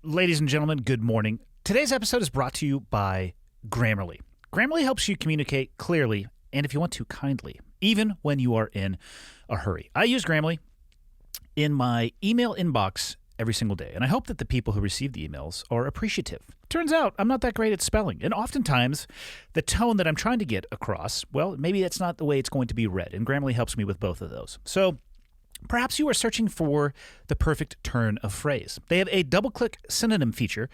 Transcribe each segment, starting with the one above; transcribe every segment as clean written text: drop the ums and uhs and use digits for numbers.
Ladies and gentlemen, good morning. Today's episode is brought to you by Grammarly. Grammarly helps you communicate clearly and, if you want to, kindly, even when you are in a hurry. I use Grammarly in my email inbox every single day, and I hope that the people who receive the emails are appreciative. Turns out I'm not that great at spelling, and oftentimes the tone that I'm trying to get across, well, maybe that's not the way it's going to be read, and Grammarly helps me with both of those. So perhaps you are searching for the perfect turn of phrase. They have a double-click synonym feature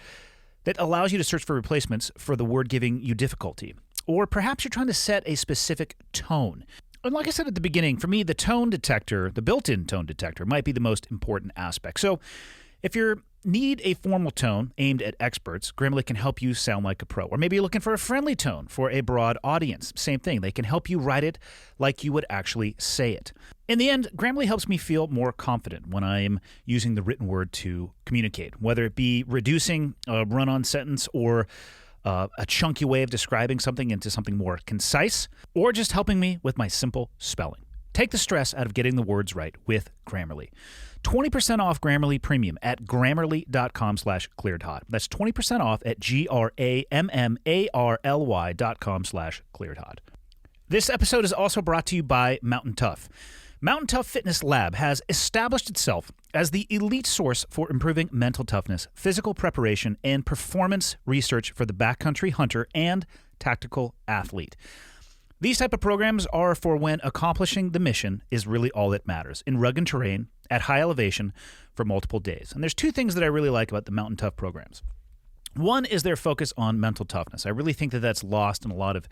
that allows you to search for replacements for the word giving you difficulty. Or perhaps you're trying to set a specific tone. And like I said at the beginning, for me, the tone detector, the built-in tone detector, might be the most important aspect. So if you need a formal tone aimed at experts, Grammarly can help you sound like a pro. Or maybe you're looking for a friendly tone for a broad audience. Same thing. They can help you write it like you would actually say it. In the end, Grammarly helps me feel more confident when I am using the written word to communicate, whether it be reducing a run-on sentence or a chunky way of describing something into something more concise, or just helping me with my simple spelling. Take the stress out of getting the words right with Grammarly. 20% off Grammarly Premium at grammarly.com/clearedhot. That's 20% off at grammarly.com/clearedhot. This episode is also brought to you by Mountain Tough. Mountain Tough Fitness Lab has established itself as the elite source for improving mental toughness, physical preparation, and performance research for the backcountry hunter and tactical athlete. These type of programs are for when accomplishing the mission is really all that matters, in rugged terrain, at high elevation, for multiple days. And there's two things that I really like about the Mountain Tough programs. One is their focus on mental toughness. I really think that that's lost in a lot of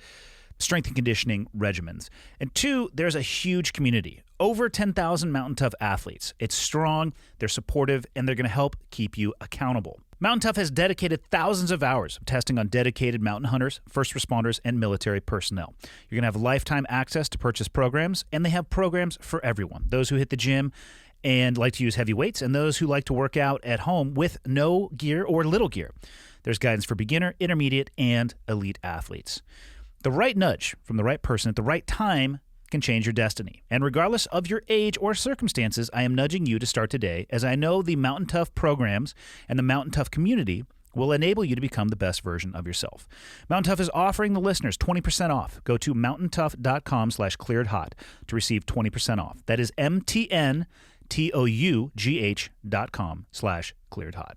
strength and conditioning regimens. And two, there's a huge community. Over 10,000 Mountain Tough athletes. It's strong, they're supportive, and they're going to help keep you accountable. Mountain Tough has dedicated thousands of hours of testing on dedicated mountain hunters, first responders, and military personnel. You're going to have lifetime access to purchase programs, and they have programs for everyone. Those who hit the gym and like to use heavy weights, and those who like to work out at home with no gear or little gear. There's guidance for beginner, intermediate, and elite athletes. The right nudge from the right person at the right time can change your destiny. And regardless of your age or circumstances, I am nudging you to start today, as I know the Mountain Tough programs and the Mountain Tough community will enable you to become the best version of yourself. Mountain Tough is offering the listeners 20% off. Go to mountaintough.com/clearedhot to receive 20% off. That is MTNTOUGH.com/clearedhot.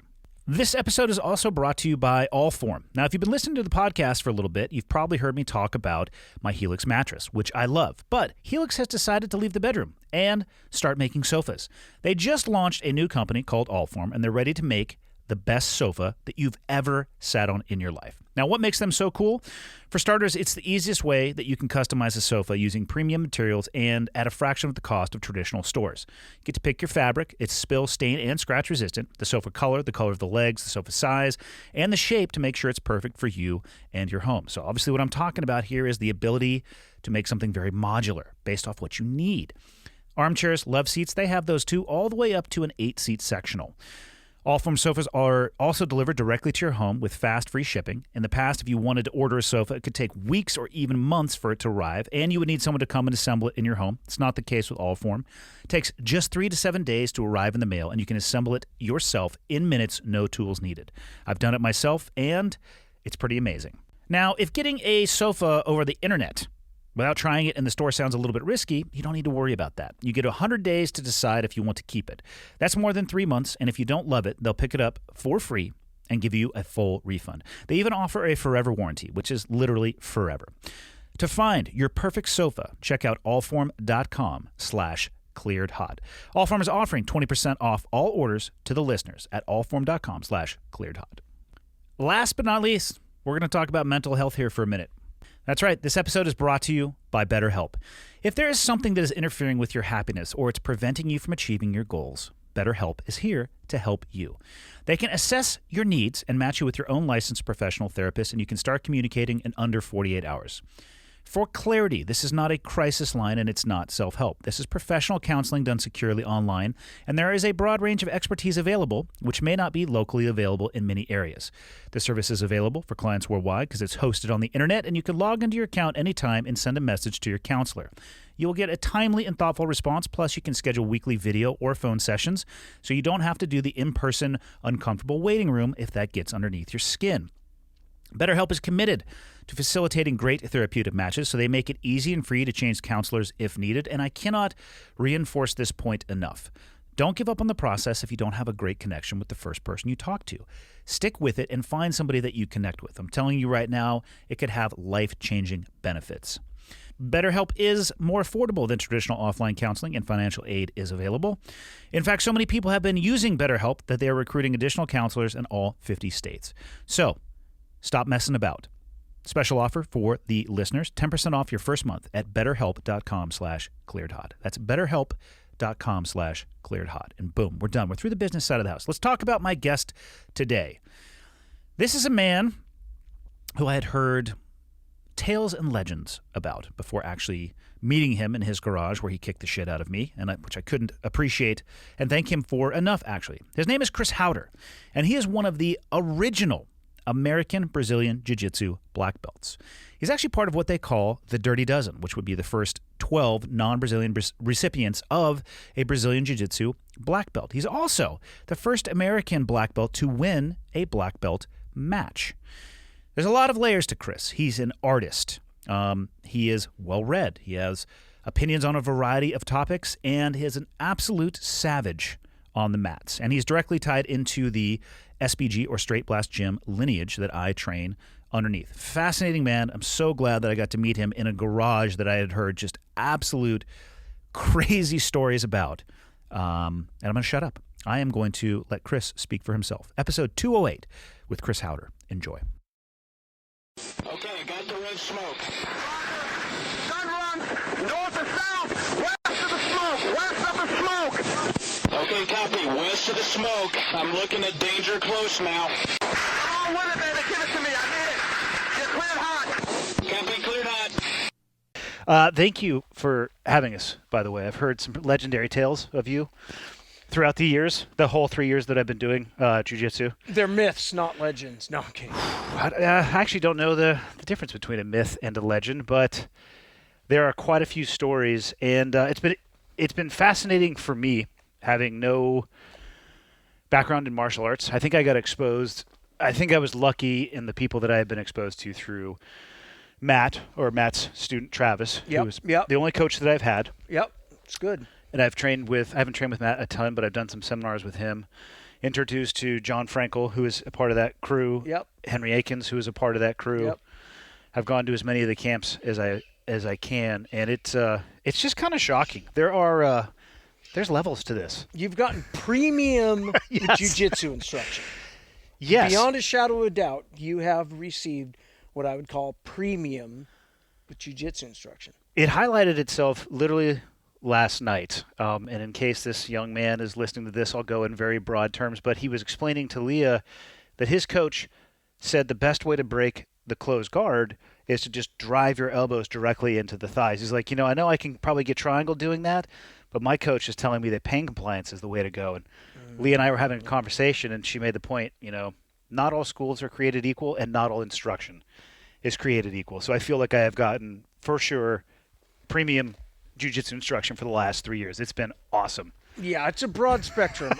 This episode is also brought to you by Allform. Now, if you've been listening to the podcast for a little bit, you've probably heard me talk about my Helix mattress, which I love. But Helix has decided to leave the bedroom and start making sofas. They just launched a new company called Allform, and they're ready to make the best sofa that you've ever sat on in your life. Now, what makes them so cool? For starters, it's the easiest way that you can customize a sofa using premium materials and at a fraction of the cost of traditional stores. You get to pick your fabric. It's spill, stain, and scratch resistant. The sofa color, the color of the legs, the sofa size, and the shape to make sure it's perfect for you and your home. So obviously what I'm talking about here is the ability to make something very modular based off what you need. Armchairs, love seats, they have those too, all the way up to an 8-seat sectional. Allform sofas are also delivered directly to your home with fast, free shipping. In the past, if you wanted to order a sofa, it could take weeks or even months for it to arrive, and you would need someone to come and assemble it in your home. It's not the case with Allform. It takes just 3 to 7 days to arrive in the mail, and you can assemble it yourself in minutes, no tools needed. I've done it myself, and it's pretty amazing. Now, if getting a sofa over the internet without trying it in the store sounds a little bit risky, you don't need to worry about that. You get 100 days to decide if you want to keep it. That's more than 3 months, and if you don't love it, they'll pick it up for free and give you a full refund. They even offer a forever warranty, which is literally forever. To find your perfect sofa, check out allform.com/clearedhot. Allform is offering 20% off all orders to the listeners at allform.com/clearedhot. Last but not least, we're going to talk about mental health here for a minute. That's right. This episode is brought to you by BetterHelp. If there is something that is interfering with your happiness or it's preventing you from achieving your goals, BetterHelp is here to help you. They can assess your needs and match you with your own licensed professional therapist, and you can start communicating in under 48 hours. For clarity, this is not a crisis line and it's not self-help. This is professional counseling done securely online, and there is a broad range of expertise available, which may not be locally available in many areas. The service is available for clients worldwide because it's hosted on the internet, and you can log into your account anytime and send a message to your counselor. You will get a timely and thoughtful response, plus you can schedule weekly video or phone sessions, so you don't have to do the in-person, uncomfortable waiting room if that gets underneath your skin. BetterHelp is committed to facilitating great therapeutic matches, so they make it easy and free to change counselors if needed, and I cannot reinforce this point enough. Don't give up on the process if you don't have a great connection with the first person you talk to. Stick with it and find somebody that you connect with. I'm telling you right now, it could have life-changing benefits. BetterHelp is more affordable than traditional offline counseling, and financial aid is available. In fact, so many people have been using BetterHelp that they are recruiting additional counselors in all 50 states. So, stop messing about. Special offer for the listeners, 10% off your first month at betterhelp.com/clearedhot. That's betterhelp.com/clearedhot. And boom, we're done. We're through the business side of the house. Let's talk about my guest today. This is a man who I had heard tales and legends about before actually meeting him in his garage where he kicked the shit out of me, which I couldn't appreciate and thank him for enough, actually. His name is Chris Haueter, and he is one of the original American Brazilian Jiu-Jitsu black belts. He's actually part of what they call the Dirty Dozen, which would be the first 12 non-Brazilian recipients of a Brazilian Jiu-Jitsu black belt. He's also the first American black belt to win a black belt match. There's a lot of layers to Chris. He's an artist. He is well-read. He has opinions on a variety of topics, and he is an absolute savage on the mats. And he's directly tied into the SBG or Straight Blast Gym lineage that I train underneath. Fascinating man. I'm so glad that I got to meet him in a garage that I had heard just absolute crazy stories about. And I'm going to shut up. I am going to let Chris speak for himself. Episode 208 with Chris Haueter. Enjoy. Okay, got the red smoke. Gun run, north or south, west of the smoke, west of the smoke. Okay, copy, west of the smoke. I'm looking at danger close now. Come on with it, baby, give it to me, I need it. Get cleared hot. Copy, cleared hot. Thank you for having us, by the way. I've heard some legendary tales of you throughout the years, the whole 3 years that I've been doing jiu-jitsu. They're myths, not legends. No, I'm kidding. I actually don't know the difference between a myth and a legend, but there are quite a few stories, and it's been fascinating for me, having no background in martial arts. I think I got exposed. I think I was lucky in the people that I have been exposed to through Matt's student, Travis, who was the only coach that I've had. Yep, it's good. And I haven't trained with Matt a ton, but I've done some seminars with him. Introduced to John Frankel, who is a part of that crew. Yep. Henry Akins, who is a part of that crew. Yep. I've gone to as many of the camps as I can, and it's just kind of shocking. There's levels to this. You've gotten premium Yes. jiu-jitsu instruction. Yes. Beyond a shadow of a doubt, you have received what I would call premium jiu-jitsu instruction. It highlighted itself literally last night, and in case this young man is listening to this, I'll go in very broad terms, but he was explaining to Leah that his coach said the best way to break the closed guard is to just drive your elbows directly into the thighs. He's like, I know I can probably get triangle doing that, but my coach is telling me that pain compliance is the way to go. And Leah and I were having a conversation, and she made the point, not all schools are created equal, and not all instruction is created equal. So I feel like I have gotten, for sure, premium jiu-jitsu instruction for the last 3 years. It's been awesome. Yeah, it's a broad spectrum.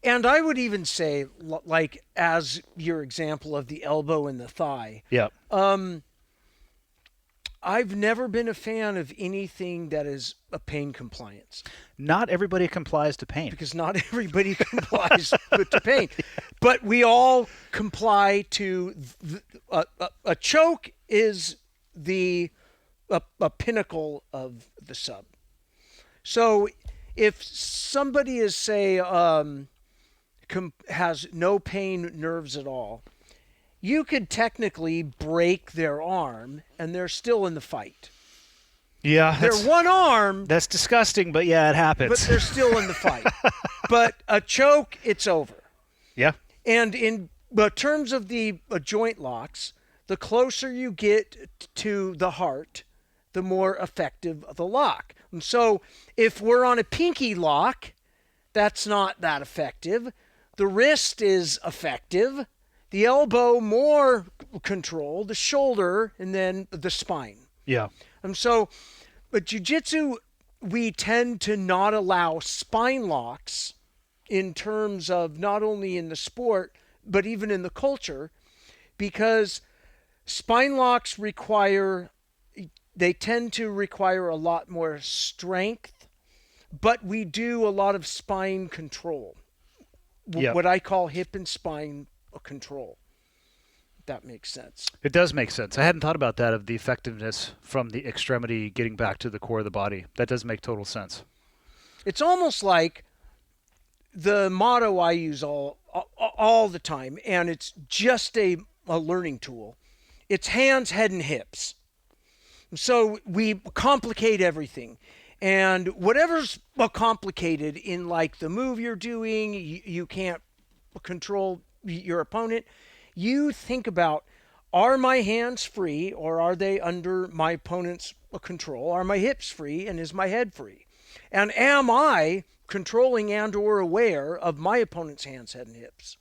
And I would even say, like, as your example of the elbow and the thigh. Yeah. I've never been a fan of anything that is a pain compliance. Not everybody complies to pain. Because not everybody complies to pain. But we all comply to a choke is a pinnacle of the sub. So if somebody is, say, has no pain nerves at all, you could technically break their arm and they're still in the fight. Yeah. They're one arm. That's disgusting, but yeah, it happens. But they're still in the fight. But a choke, it's over. Yeah. And in terms of the joint locks, the closer you get to the heart, the more effective the lock. And so if we're on a pinky lock, that's not that effective. The wrist is effective. The elbow, more control. The shoulder, and then the spine. Yeah. And so, but jiu-jitsu, we tend to not allow spine locks in terms of not only in the sport, but even in the culture, because spine locks they tend to require a lot more strength, but we do a lot of spine control. Yep. What I call hip and spine control. If that makes sense. It does make sense. I hadn't thought about that, of the effectiveness from the extremity getting back to the core of the body. That does make total sense. It's almost like the motto I use all the time, and it's just a learning tool. It's hands, head, and hips. So we complicate everything. And whatever's complicated in like the move you're doing, you can't control your opponent. You think about, are my hands free or are they under my opponent's control? Are my hips free and is my head free? And am I controlling and or aware of my opponent's hands, head, and hips?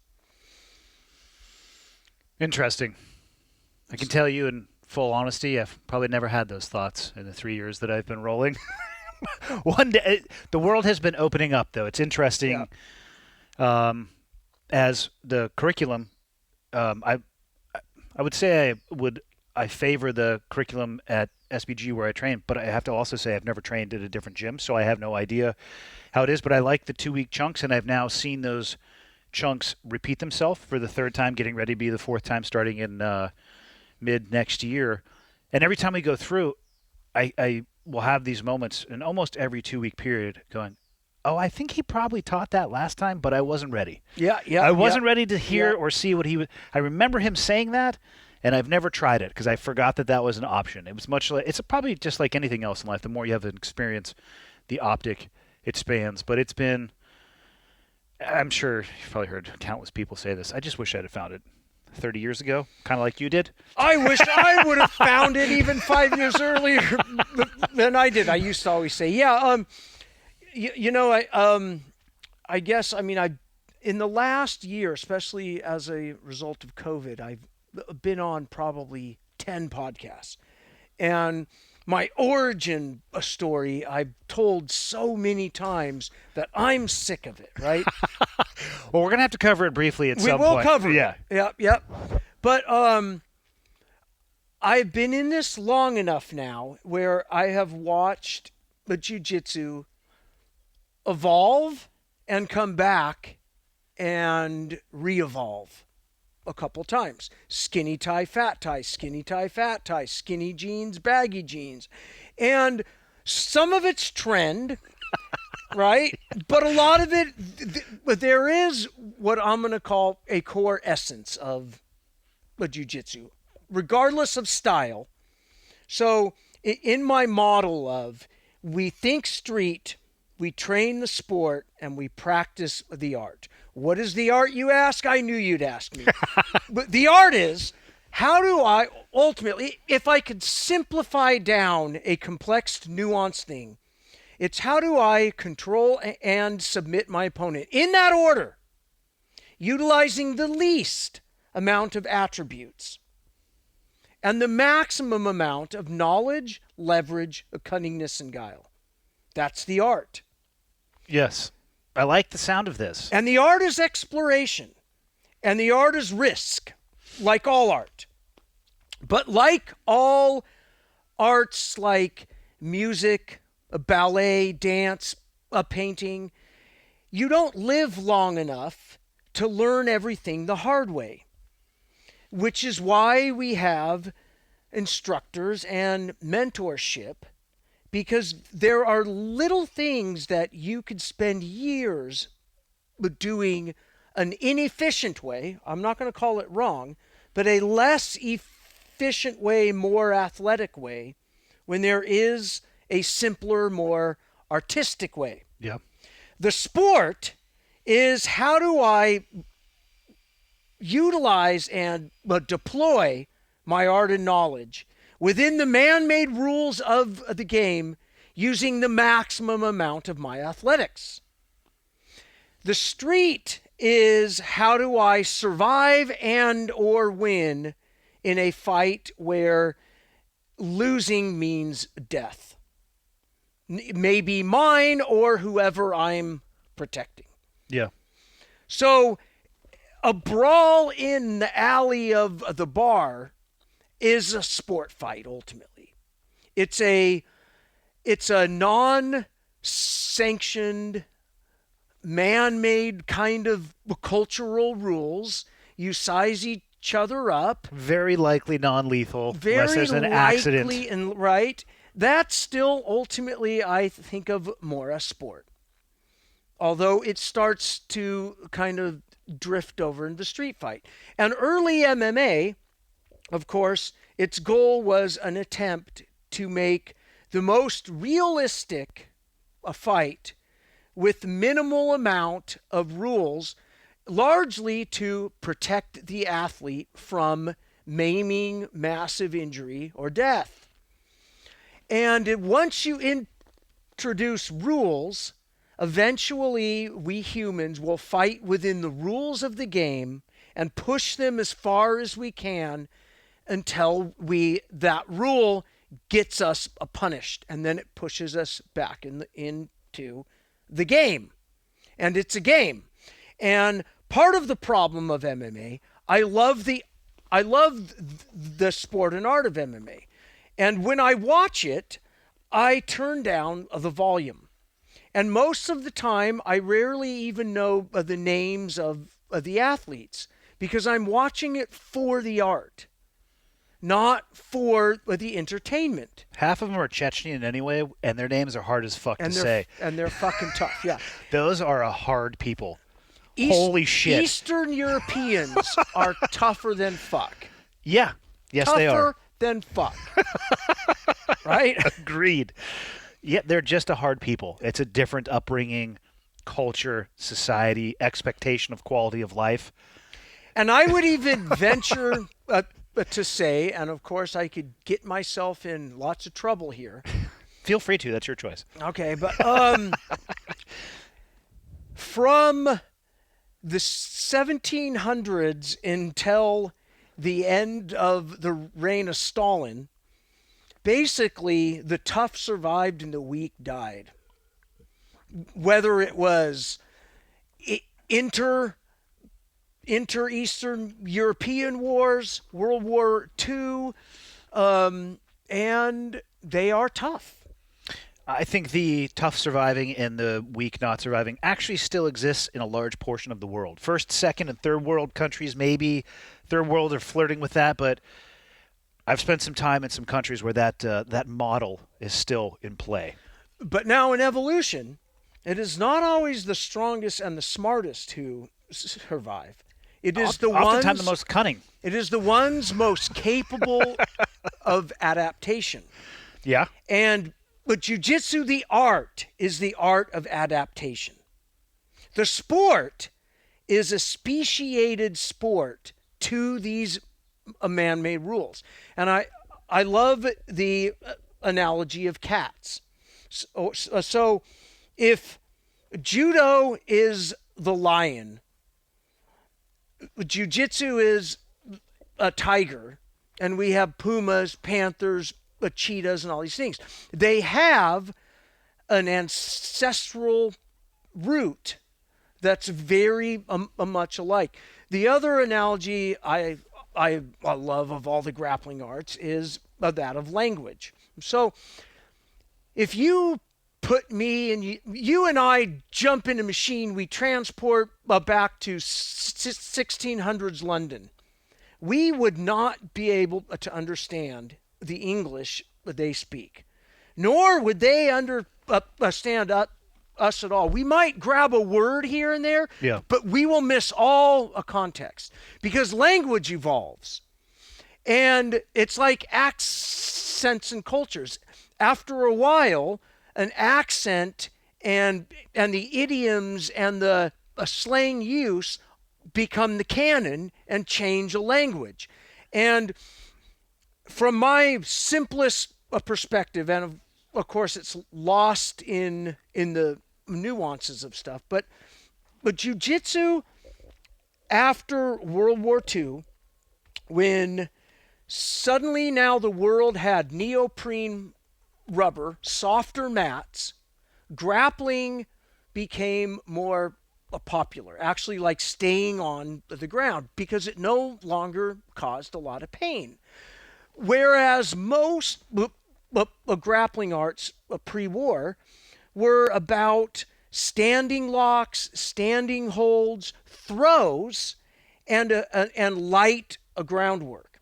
Interesting. I can tell you in full honesty, I've probably never had those thoughts in the 3 years that I've been rolling. One day, the world has been opening up, though. It's interesting. Yeah. As the curriculum, I would say I favor the curriculum at SBG where I train, but I have to also say I've never trained at a different gym, so I have no idea how it is. But I like the 2-week chunks, and I've now seen those chunks repeat themselves for the third time, getting ready to be the fourth time starting in mid next year. And every time we go through, I will have these moments in almost every 2-week period going, oh, I think he probably taught that last time, but I wasn't ready. Yeah. I wasn't ready to hear or see what he was. I remember him saying that, and I've never tried it because I forgot that was an option. It was much like, it's probably just like anything else in life. The more you have an experience, the optic expands. But it's been, I'm sure you've probably heard countless people say this. I just wish I'd have found it 30 years ago, kind of like you did. I wish I would have found it even 5 years earlier than I did. I used to always say, I guess, in the last year, especially as a result of COVID, I've been on probably 10 podcasts. And my origin story I've told so many times that I'm sick of it, right? Well, we're going to have to cover it briefly at some point. We will cover it. Yep. But I've been in this long enough now where I have watched the jiu-jitsu evolve and come back and re-evolve a couple times. Skinny tie, fat tie, skinny tie, fat tie, skinny jeans, baggy jeans. And some of it's trend, right? But a lot of it, but there is what I'm going to call a core essence of the jiu-jitsu, regardless of style. So in my model of we think street, we train the sport, and we practice the art. What is the art, you ask? I knew you'd ask me. But the art is, how do I ultimately, if I could simplify down a complex, nuanced thing, it's how do I control and submit my opponent in that order, utilizing the least amount of attributes and the maximum amount of knowledge, leverage, cunningness, and guile. That's the art. Yes. I like the sound of this. And the art is exploration. And the art is risk, like all art. But like all arts, like music, ballet, dance, painting, you don't live long enough to learn everything the hard way, which is why we have instructors and mentorship. Because there are little things that you could spend years doing an inefficient way. I'm not going to call it wrong, but a less efficient way, more athletic way, when there is a simpler, more artistic way. Yeah. The sport is how do I utilize and deploy my art and knowledge within the man-made rules of the game using the maximum amount of my athletics. The street is how do I survive and or win in a fight where losing means death. It may be mine or whoever I'm protecting. Yeah. So a brawl in the alley of the bar is a sport fight ultimately. It's a non-sanctioned, man-made kind of cultural rules. You size each other up. Very likely non-lethal, Very unless there's an accident. likely, and right. That's still ultimately, I think of more a sport. Although it starts to kind of drift over into street fight. And early MMA, of course, its goal was an attempt to make the most realistic a fight with minimal amount of rules, largely to protect the athlete from maiming, massive injury, or death. And once you introduce rules, eventually we humans will fight within the rules of the game and push them as far as we can until that rule gets us punished, and then it pushes us back into the game. And it's a game. And part of the problem of MMA, I love the sport and art of MMA. And when I watch it, I turn down the volume. And most of the time, I rarely even know the names of the athletes because I'm watching it for the art, not for the entertainment. Half of them are Chechnyan anyway, and their names are hard as fuck to say. And they're fucking tough, yeah. Those are a hard people. Holy shit. Eastern Europeans are tougher than fuck. Yeah. Yes, they are. Tougher than fuck. Right? Agreed. Yeah, they're just a hard people. It's a different upbringing, culture, society, expectation of quality of life. And I would even venture to say, and of course I could get myself in lots of trouble here. Feel free to. That's your choice. Okay, but from the 1700s until the end of the reign of Stalin, basically the tough survived and the weak died. Whether it was inter-Eastern European wars, World War II, and they are tough. I think the tough surviving and the weak not surviving actually still exists in a large portion of the world. First, second, and third world countries, maybe third world are flirting with that, but I've spent some time in some countries where that model is still in play. But now in evolution, it is not always the strongest and the smartest who survive. It is oftentimes the most cunning. It is the ones most capable of adaptation. Yeah. But jiu-jitsu, the art, is the art of adaptation. The sport is a speciated sport to these man-made rules. And I love the analogy of cats. So if judo is the lion, jiu-jitsu is a tiger, and we have pumas, panthers, cheetahs, and all these things. They have an ancestral root that's very much alike. The other analogy I love of all the grappling arts is that of language. So if you put me and you and I jump in a machine, we transport back to 1600s London, we would not be able to understand the English that they speak, nor would they understand us at all. We might grab a word here and there, yeah, but we will miss all a context because language evolves. And it's like accents and cultures. After a while, an accent and the idioms and the slang use become the canon and change a language. And from my simplest perspective, and of course it's lost in the nuances of stuff, but jiu-jitsu after World War II, when suddenly now the world had neoprene rubber, softer mats, grappling became more popular, actually like staying on the ground, because it no longer caused a lot of pain. Whereas most grappling arts pre-war were about standing locks, standing holds, throws, and light groundwork.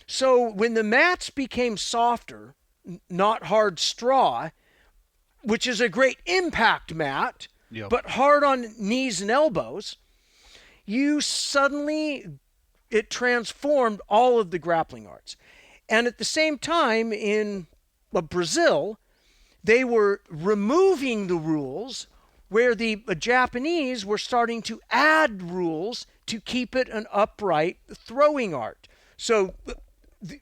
So when the mats became softer, not hard straw, which is a great impact mat, Yep. but hard on knees and elbows, it transformed all of the grappling arts. And at the same time, in Brazil, they were removing the rules, where the Japanese were starting to add rules to keep it an upright throwing art. So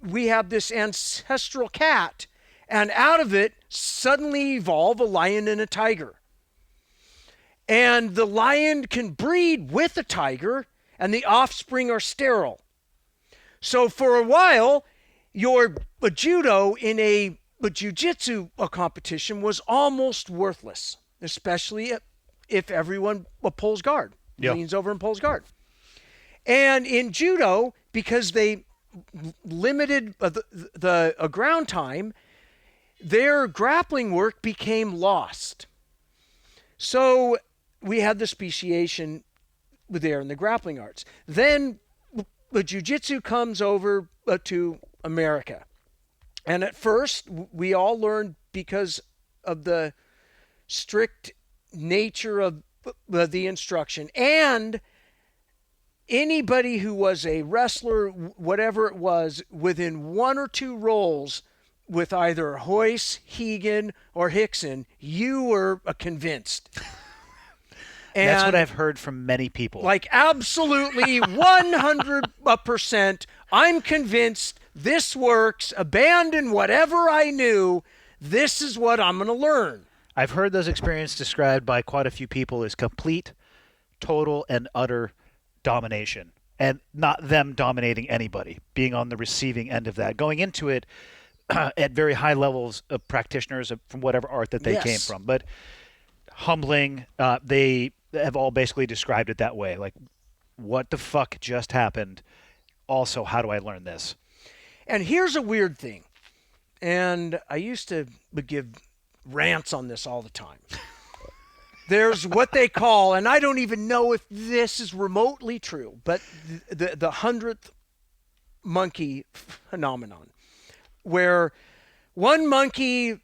we have this ancestral cat, and out of it suddenly evolve a lion and a tiger. And the lion can breed with a tiger, and the offspring are sterile. So for a while, your judo in a jiu-jitsu competition was almost worthless, especially if everyone pulls guard, leans over and pulls guard. And in judo, because they limited the ground time, their grappling work became lost. So we had the speciation there in the grappling arts. Then the jiu-jitsu comes over to America. And at first, we all learned, because of the strict nature of the instruction, and anybody who was a wrestler, whatever it was, within one or two rolls with either Hoist, Hegan, or Hickson, you were convinced. And that's what I've heard from many people. Like, absolutely 100%, I'm convinced this works. Abandon whatever I knew. This is what I'm going to learn. I've heard those experiences described by quite a few people as complete, total, and utter domination. And not them dominating anybody, being on the receiving end of that. Going into it at very high levels of practitioners from whatever art that they came from. But humbling, they have all basically described it that way. Like, what the fuck just happened? Also, how do I learn this? And here's a weird thing. And I used to give rants on this all the time. There's what they call, and I don't even know if this is remotely true, but the 100th monkey phenomenon, where one monkey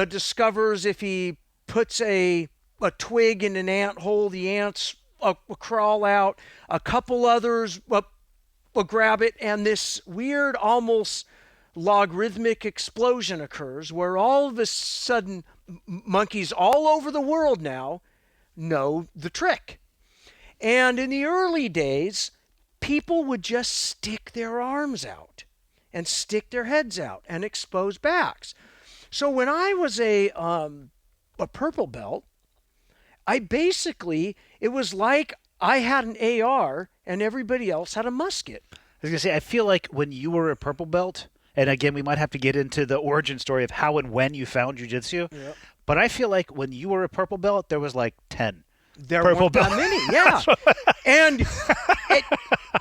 discovers if he puts a twig in an ant hole, the ants will crawl out. A couple others will grab it, and this weird, almost logarithmic explosion occurs, where all of a sudden monkeys all over the world now know the trick. And in the early days, people would just stick their arms out and stick their heads out and expose backs. So when I was a purple belt, it was like I had an AR and everybody else had a musket. I was going to say, I feel like when you were a purple belt, and again, we might have to get into the origin story of how and when you found jiu-jitsu, but I feel like when you were a purple belt, there was like 10 purple belts. That many, yeah.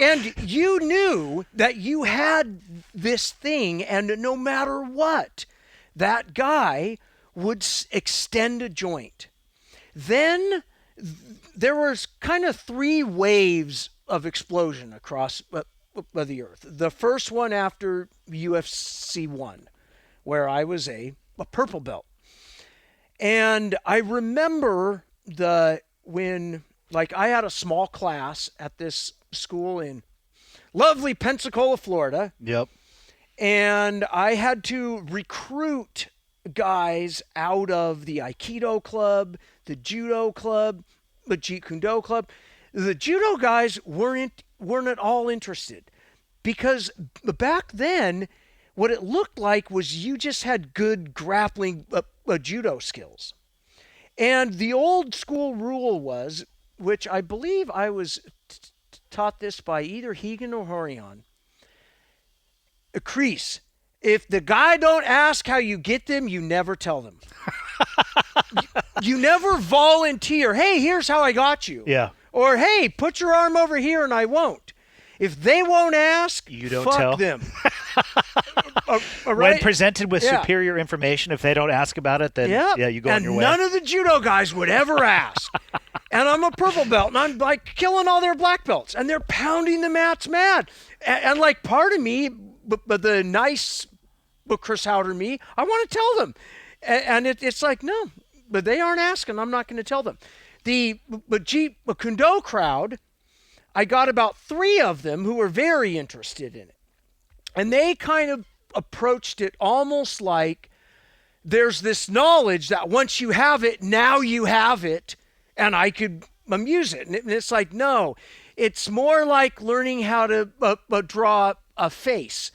and you knew that you had this thing, and no matter what, that guy would extend a joint. Then there was kind of 3 waves of explosion across the earth. The first one after UFC 1, where I was a purple belt. And I remember when I had a small class at this school in lovely Pensacola, Florida. Yep. And I had to recruit guys out of the Aikido club, the judo club, the Jeet Kune Do club. The judo guys weren't at all interested, because back then what it looked like was you just had good grappling judo skills. And the old school rule was, which I believe I was taught this by either Hegan or Horion, a crease. If the guy don't ask how you get them, you never tell them. you never volunteer, hey, here's how I got you. Yeah. Or, hey, put your arm over here and I won't. If they won't ask, you don't fuck tell them. Right? When presented with superior information, if they don't ask about it, then you go on your way. And none of the judo guys would ever ask. And I'm a purple belt, and I'm like killing all their black belts, and they're pounding the mats mad. And like part of me, but the nice Chris Haueter me, I want to tell them. And it's like, no, but they aren't asking. I'm not going to tell them. The Kundo crowd, I got about 3 of them who were very interested in it. And they kind of approached it almost like there's this knowledge that once you have it, now you have it, and I could use it. And it's like, no, it's more like learning how to draw a face.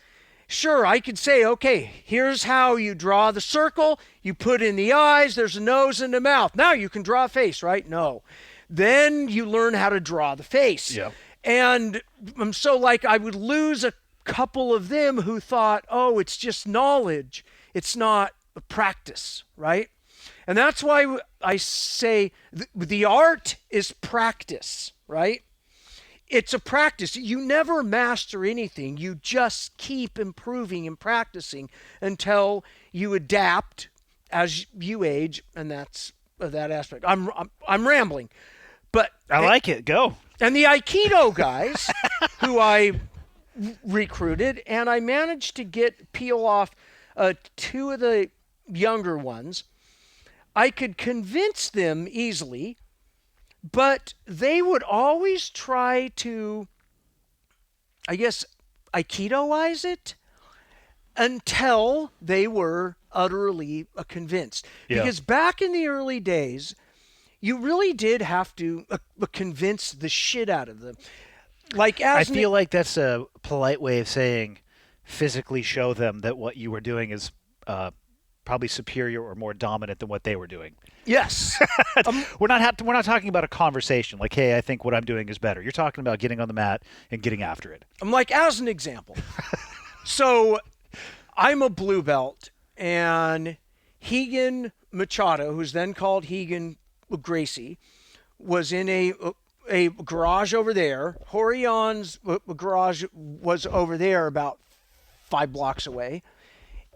Sure, I could say, okay, here's how you draw the circle. You put in the eyes, there's a nose and a mouth. Now you can draw a face, right? No. Then you learn how to draw the face. Yeah. And so like I would lose a couple of them who thought, oh, it's just knowledge. It's not a practice, right? And that's why I say the art is practice, right? It's a practice. You never master anything. You just keep improving and practicing until you adapt as you age, and that's that aspect. I'm rambling, but I like it. Go. And the Aikido guys who I recruited, and I managed to peel off 2 of the younger ones. I could convince them easily, but they would always try to, I guess, Aikidoize it until they were utterly convinced. Yeah. Because back in the early days, you really did have to convince the shit out of them. Like I feel like that's a polite way of saying physically show them that what you were doing is probably superior or more dominant than what they were doing. Yes. We're not talking about a conversation like, hey, I think what I'm doing is better. You're talking about getting on the mat and getting after it. I'm like, as an example. So I'm a blue belt, and Hegan Machado, who's then called Hegan Gracie, was in a garage over there. Horion's garage was over there about 5 blocks away.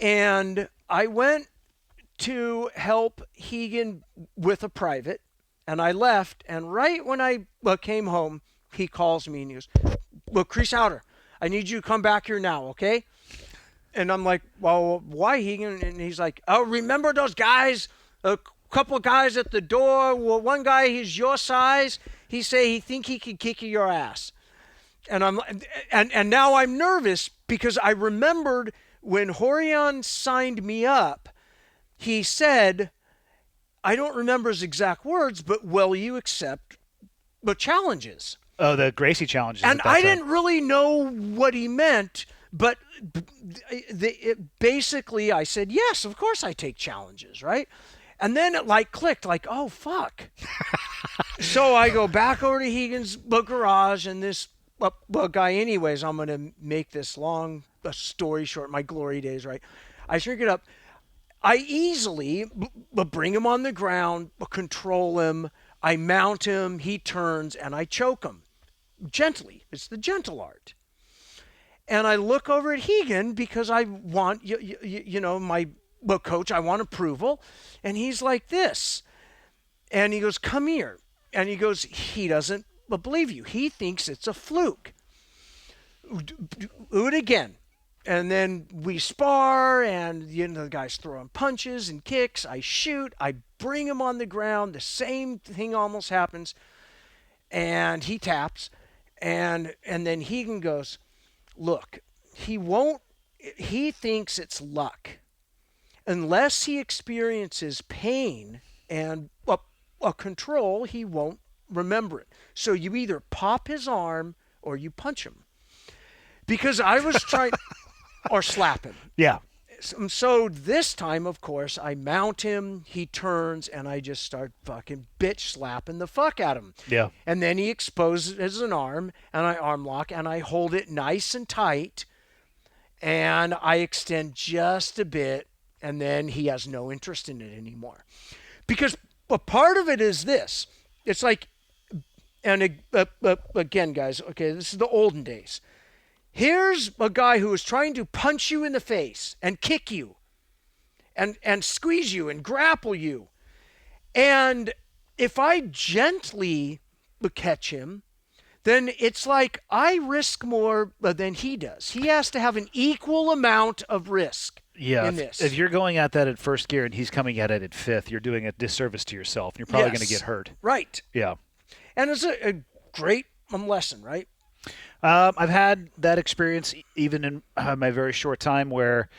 And I went to help Hegan with a private, and I left. And right when I came home, he calls me and he goes, "Well, Chris Haueter, I need you to come back here now, okay?" And I'm like, "Well, why, Hegan?" And he's like, "Oh, remember those guys? A couple of guys at the door. Well, one guy, he's your size. He say he think he could kick your ass." And and now I'm nervous because I remembered when Horion signed me up, he said, I don't remember his exact words, but will you accept the challenges? Oh, the Gracie challenges. And I didn't really know what he meant, but basically I said, yes, of course I take challenges, right? And then it like clicked, like, oh, fuck. So I go back over to Hegan's garage, and this guy, anyways, I'm going to make this long story short, my glory days, right? I shrink it up. I easily bring him on the ground, control him, I mount him, he turns, and I choke him. Gently. It's the gentle art. And I look over at Hegan because I want, my coach, I want approval. And he's like this. And he goes, "Come here." And he goes, he doesn't believe you. He thinks it's a fluke. Do it again. And then we spar, and the guy's throwing punches and kicks. I shoot. I bring him on the ground. The same thing almost happens. And he taps. And then Hegan goes, "Look, he thinks it's luck. Unless he experiences pain and a control, he won't remember it. So you either pop his arm or you punch him." Because I was trying... or slap him. Yeah. So this time, of course, I mount him, he turns, and I just start fucking bitch slapping the fuck out of him. Yeah. And then he exposes an arm, and I arm lock, and I hold it nice and tight, and I extend just a bit, and then he has no interest in it anymore. Because a part of it is this. It's like, and again, guys, okay, this is the olden days. Here's a guy who is trying to punch you in the face and kick you and squeeze you and grapple you. And if I gently catch him, then it's like I risk more than he does. He has to have an equal amount of risk in this. If you're going at that at first gear and he's coming at it at fifth, you're doing a disservice to yourself. You're probably going to get hurt. Right. Yeah. And it's a great lesson, right? I've had that experience even in my very short time where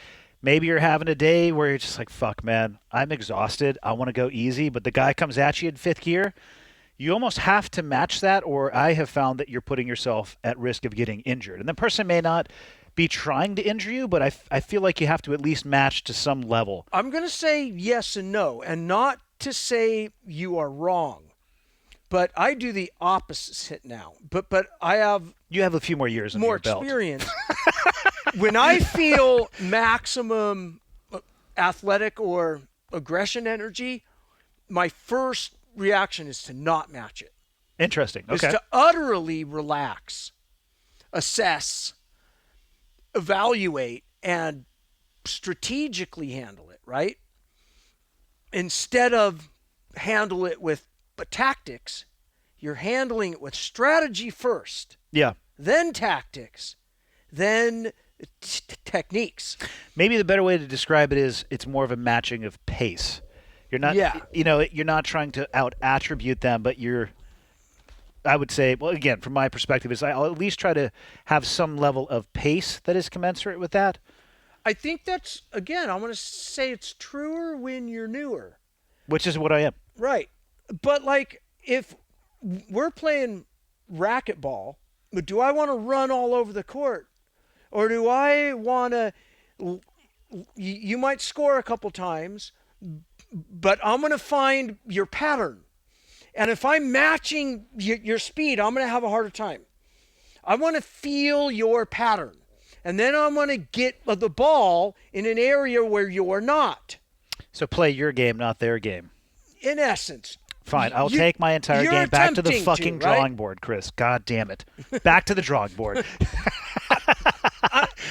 maybe you're having a day where you're just like, fuck, man, I'm exhausted. I want to go easy. But the guy comes at you in fifth gear. You almost have to match that, or I have found that you're putting yourself at risk of getting injured. And the person may not be trying to injure you, but I feel like you have to at least match to some level. I'm going to say yes and no, and not to say you are wrong. But I do the opposite now. But You have a few more years under more your belt. experience. When I feel maximum athletic or aggression energy, my first reaction is to not match it. Interesting. Is Okay. to utterly relax, assess, evaluate, and strategically handle it, right? Instead of handle it with tactics, you're handling it with strategy first, Yeah. then tactics, then techniques. Maybe the better way to describe it is it's more of a matching of pace. You're not, you're not trying to out-attribute them, but I would say, well, again, from my perspective, is I'll at least try to have some level of pace that is commensurate with that. I think that's, again, I'm going to say it's truer when you're newer. Which is what I am. Right. But, like, if we're playing racquetball, do I want to run all over the court? Or do I want to, you might score a couple times, but I'm going to find your pattern. And if I'm matching your speed, I'm going to have a harder time. I want to feel your pattern. And then I'm going to get the ball in an area where you're not. So play your game, not their game. In essence. Fine, I'll take my entire game back to the fucking right? drawing board, Chris. God damn it. Back to the drawing board.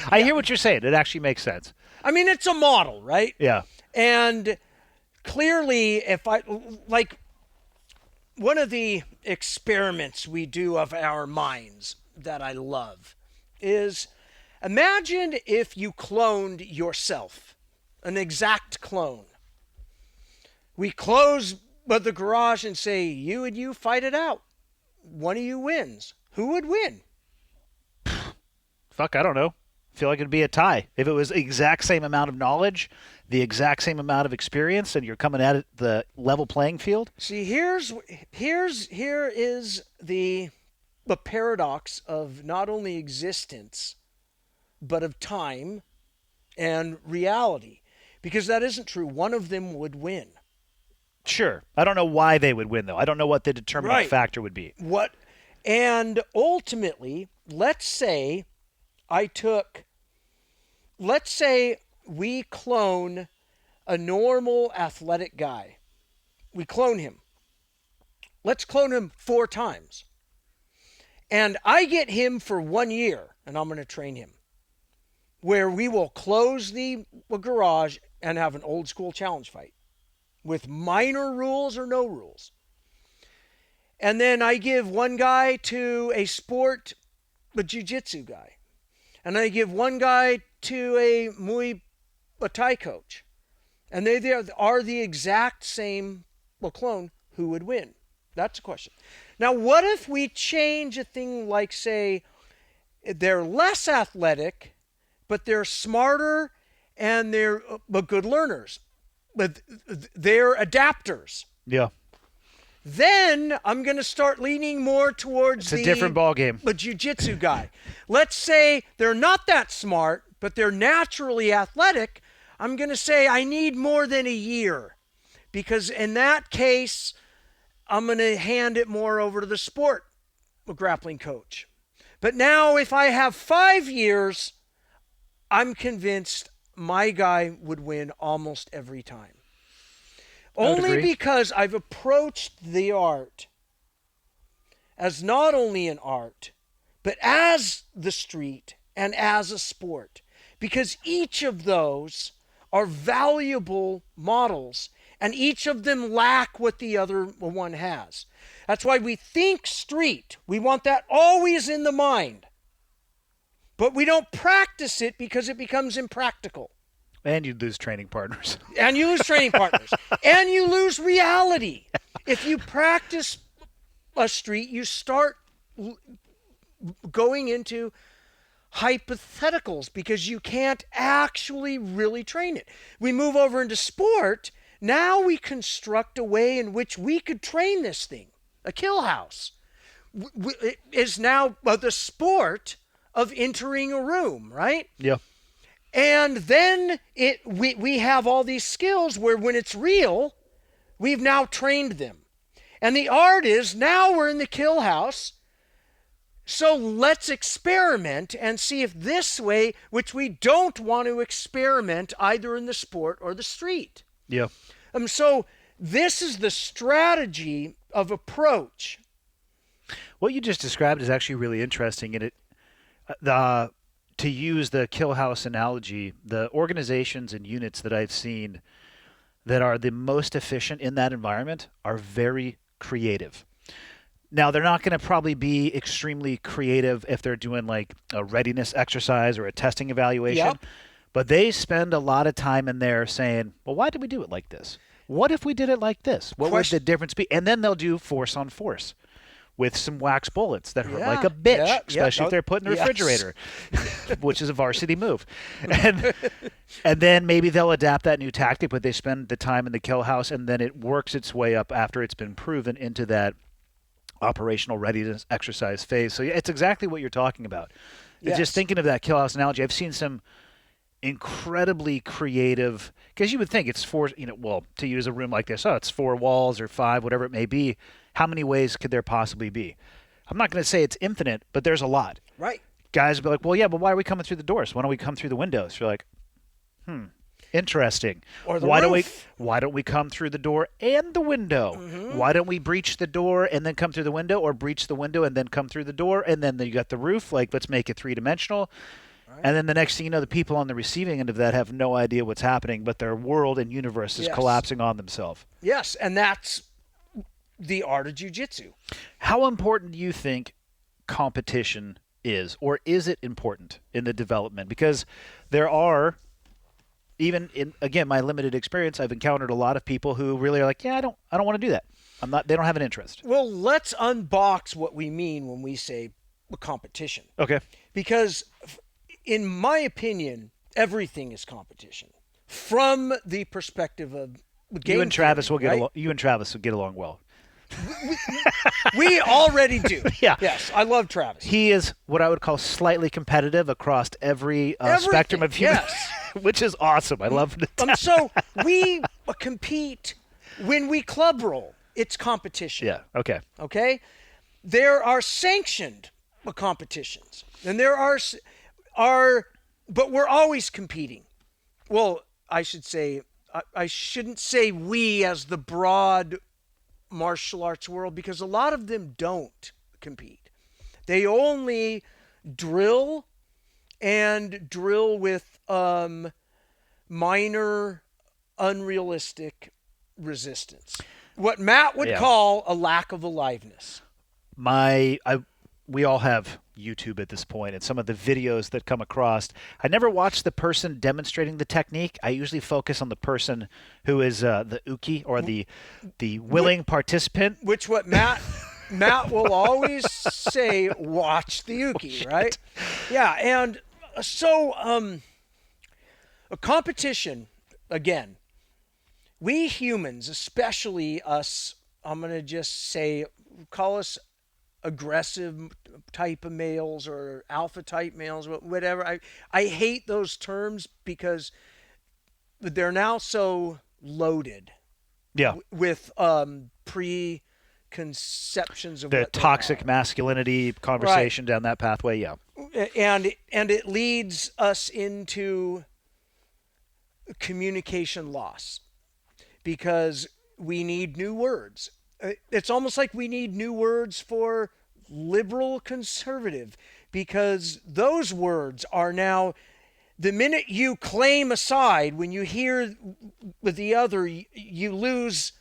I hear what you're saying. It actually makes sense. I mean, it's a model, right? Yeah. And clearly, if I, like, one of the experiments we do of our minds that I love is imagine if you cloned yourself, an exact clone. We close the garage and say, you and you fight it out. One of you wins. Who would win? Fuck, I don't know. I feel like it'd be a tie. If it was the exact same amount of knowledge, the exact same amount of experience, and you're coming at it the level playing field. See, here is the paradox of not only existence, but of time and reality. Because that isn't true. One of them would win. Sure. I don't know why they would win, though. I don't know what the determining factor would be. And ultimately, let's say we clone a normal athletic guy. We clone him. Let's clone him 4 times. And I get him for 1 year, and I'm going to train him. Where we will close the garage and have an old school challenge fight with minor rules or no rules. And then I give one guy to a jiu-jitsu guy. And I give one guy to a Muay Thai coach. And they are the exact same clone. Who would win? That's a question. Now, what if we change a thing like, say, they're less athletic, but they're smarter and they're good learners. But they're adapters. Yeah. Then I'm going to start leaning more towards it's a different ball game. The jiu-jitsu guy. Let's say they're not that smart, but they're naturally athletic, I'm going to say I need more than a year, because in that case, I'm going to hand it more over to the sport grappling coach. But now if I have 5 years, I'm convinced my guy would win almost every time. Only agree. because I've approached the art as not only an art, but as the street and as a sport. Because each of those are valuable models, and each of them lack what the other one has. That's why we think street. We want that always in the mind. But we don't practice it because it becomes impractical. And you lose training partners. And you lose training partners. And you lose reality. If you practice a street, you start going into hypotheticals because you can't actually really train it. We move over into sport. Now we construct a way in which we could train this thing. A Killhouse is now the sport of entering a room, right? Yeah. And then we have all these skills where when it's real, we've now trained them. And the art is now we're in the Killhouse, so let's experiment and see if this way, which we don't want to experiment either in the sport or the street. Yeah. So this is the strategy of approach. What you just described is actually really interesting, and to use the Killhouse analogy, the organizations and units that I've seen that are the most efficient in that environment are very creative. Now, they're not going to probably be extremely creative if they're doing like a readiness exercise or a testing evaluation, Yep. but they spend a lot of time in there saying, well, why did we do it like this? What if we did it like this? What would the difference be? And then they'll do force on force with some wax bullets that hurt like a bitch, especially if they're put in the refrigerator, which is a varsity move. And then maybe they'll adapt that new tactic, but they spend the time in the Killhouse, and then it works its way up after it's been proven into that operational readiness exercise phase. So it's exactly what you're talking about. Yes. Just thinking of that Killhouse analogy, I've seen some incredibly creative, because you would think it's four, to use a room like this, it's 4 walls or 5, whatever it may be. How many ways could there possibly be? I'm not going to say it's infinite, but there's a lot. Right. Guys will be like, well, yeah, but why are we coming through the doors? Why don't we come through the windows? You're like, interesting. Or the why roof. why don't we come through the door and the window? Mm-hmm. Why don't we breach the door and then come through the window, or breach the window and then come through the door, and then you got the roof? Like, let's make it 3-dimensional. And then the next thing you know, the people on the receiving end of that have no idea what's happening, but their world and universe is collapsing on themselves. Yes, and that's the art of jiu-jitsu. How important do you think competition is, or is it important in the development? Because there are, even in, again, my limited experience, I've encountered a lot of people who really are like, yeah, I don't want to do that. They don't have an interest. Well, let's unbox what we mean when we say competition. Okay. Because in my opinion, everything is competition from the perspective of game. You and Travis theory, will get right? along. You and Travis will get along well. We already do. Yeah. Yes, I love Travis. He is what I would call slightly competitive across every spectrum of human, which is awesome. I love it. So we compete when we club roll. It's competition. Yeah. Okay. Okay. There are sanctioned competitions, and there are, but we're always competing. Well, I should say, I shouldn't say we as the broad martial arts world, because a lot of them don't compete. They only drill, and drill with minor unrealistic resistance. What Matt would call a lack of aliveness. We all have YouTube at this point, and some of the videos that come across, I never watch the person demonstrating the technique. I usually focus on the person who is the uki, or the willing participant. Which what Matt will always say, watch the uki, right? Yeah, and so a competition, again, we humans, especially us, I'm going to just say, call us aggressive type of males or alpha type males, whatever. I hate those terms because they're now so loaded Yeah. with preconceptions of The what they toxic are. masculinity conversation down that pathway. Yeah. And it leads us into communication loss because we need new words. It's almost like we need new words for liberal conservative because those words are now, the minute you claim a side, when you hear with the other, you lose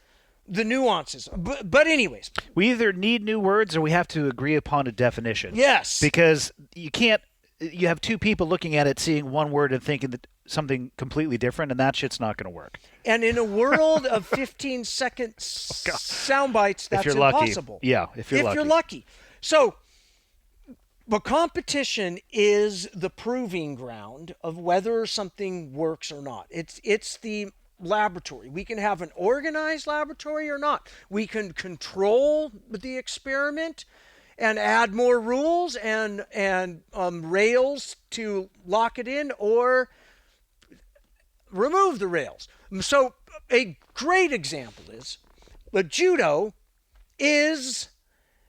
the nuances. But anyways. We either need new words or we have to agree upon a definition. Yes. Because you have two people looking at it, seeing one word and thinking that something completely different, and that shit's not going to work. And in a world of 15-second sound bites, that's if you're impossible. Lucky. Yeah, if you're lucky. So, the competition is the proving ground of whether something works or not. It's the laboratory. We can have an organized laboratory or not. We can control the experiment and add more rules and rails to lock it in, or remove the rails. So a great example is the judo is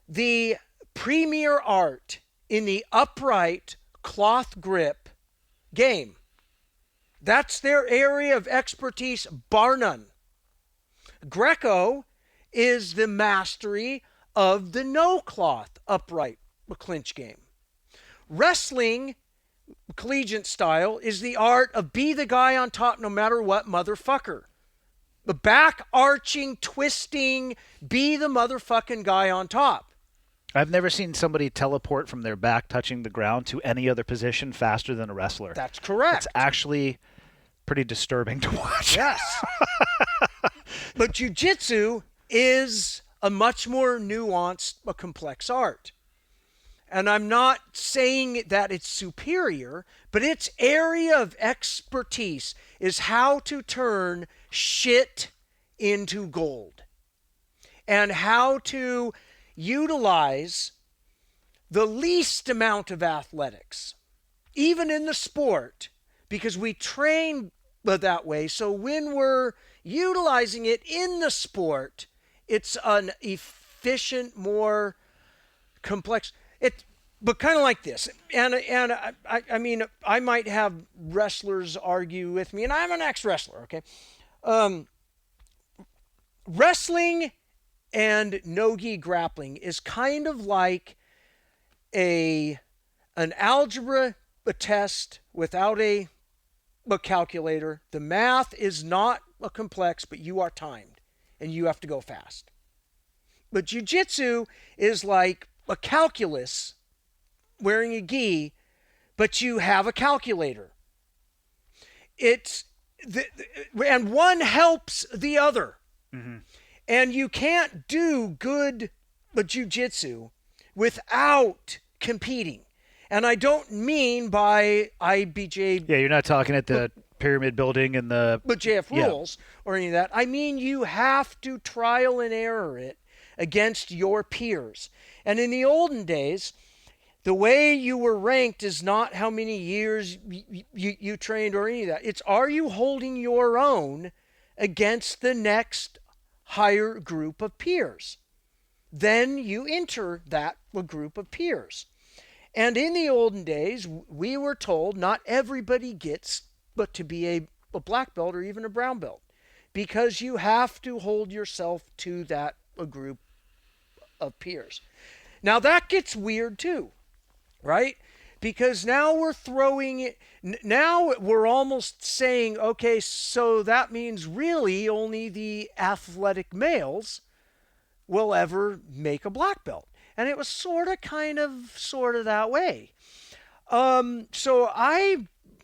the premier art in the upright cloth grip game. That's their area of expertise, bar none. Greco is the mastery of the no cloth upright clinch game. Wrestling, collegiate style, is the art of be the guy on top no matter what, motherfucker. The back arching, twisting, be the motherfucking guy on top. I've never seen somebody teleport from their back touching the ground to any other position faster than a wrestler. That's correct. It's actually pretty disturbing to watch. Yes. But jiu-jitsu is a much more nuanced, a complex art. And I'm not saying that it's superior, but its area of expertise is how to turn shit into gold and how to utilize the least amount of athletics, even in the sport, because we train that way. So when we're utilizing it in the sport, it's an efficient, more complex. But kind of like this, and I mean, I might have wrestlers argue with me, and I'm an ex-wrestler, okay? Wrestling and no-gi grappling is kind of like an algebra test without a calculator. The math is not complex, but you are timed, and you have to go fast. But jiu-jitsu is like a calculus wearing a gi, but you have a calculator. And one helps the other. Mm-hmm. And you can't do good jiu-jitsu without competing. And I don't mean by IBJ. Yeah, you're not talking at the pyramid building and the JF rules or any of that. I mean, you have to trial and error it against your peers. And in the olden days, the way you were ranked is not how many years you trained or any of that. It's, are you holding your own against the next higher group of peers? Then you enter that group of peers. And in the olden days, we were told not everybody gets but to be a black belt or even a brown belt, because you have to hold yourself to that group of peers. Now that gets weird too, right? Because now we're throwing it, now we're almost saying, okay, so that means really only the athletic males will ever make a black belt. And it was sort of that way. So I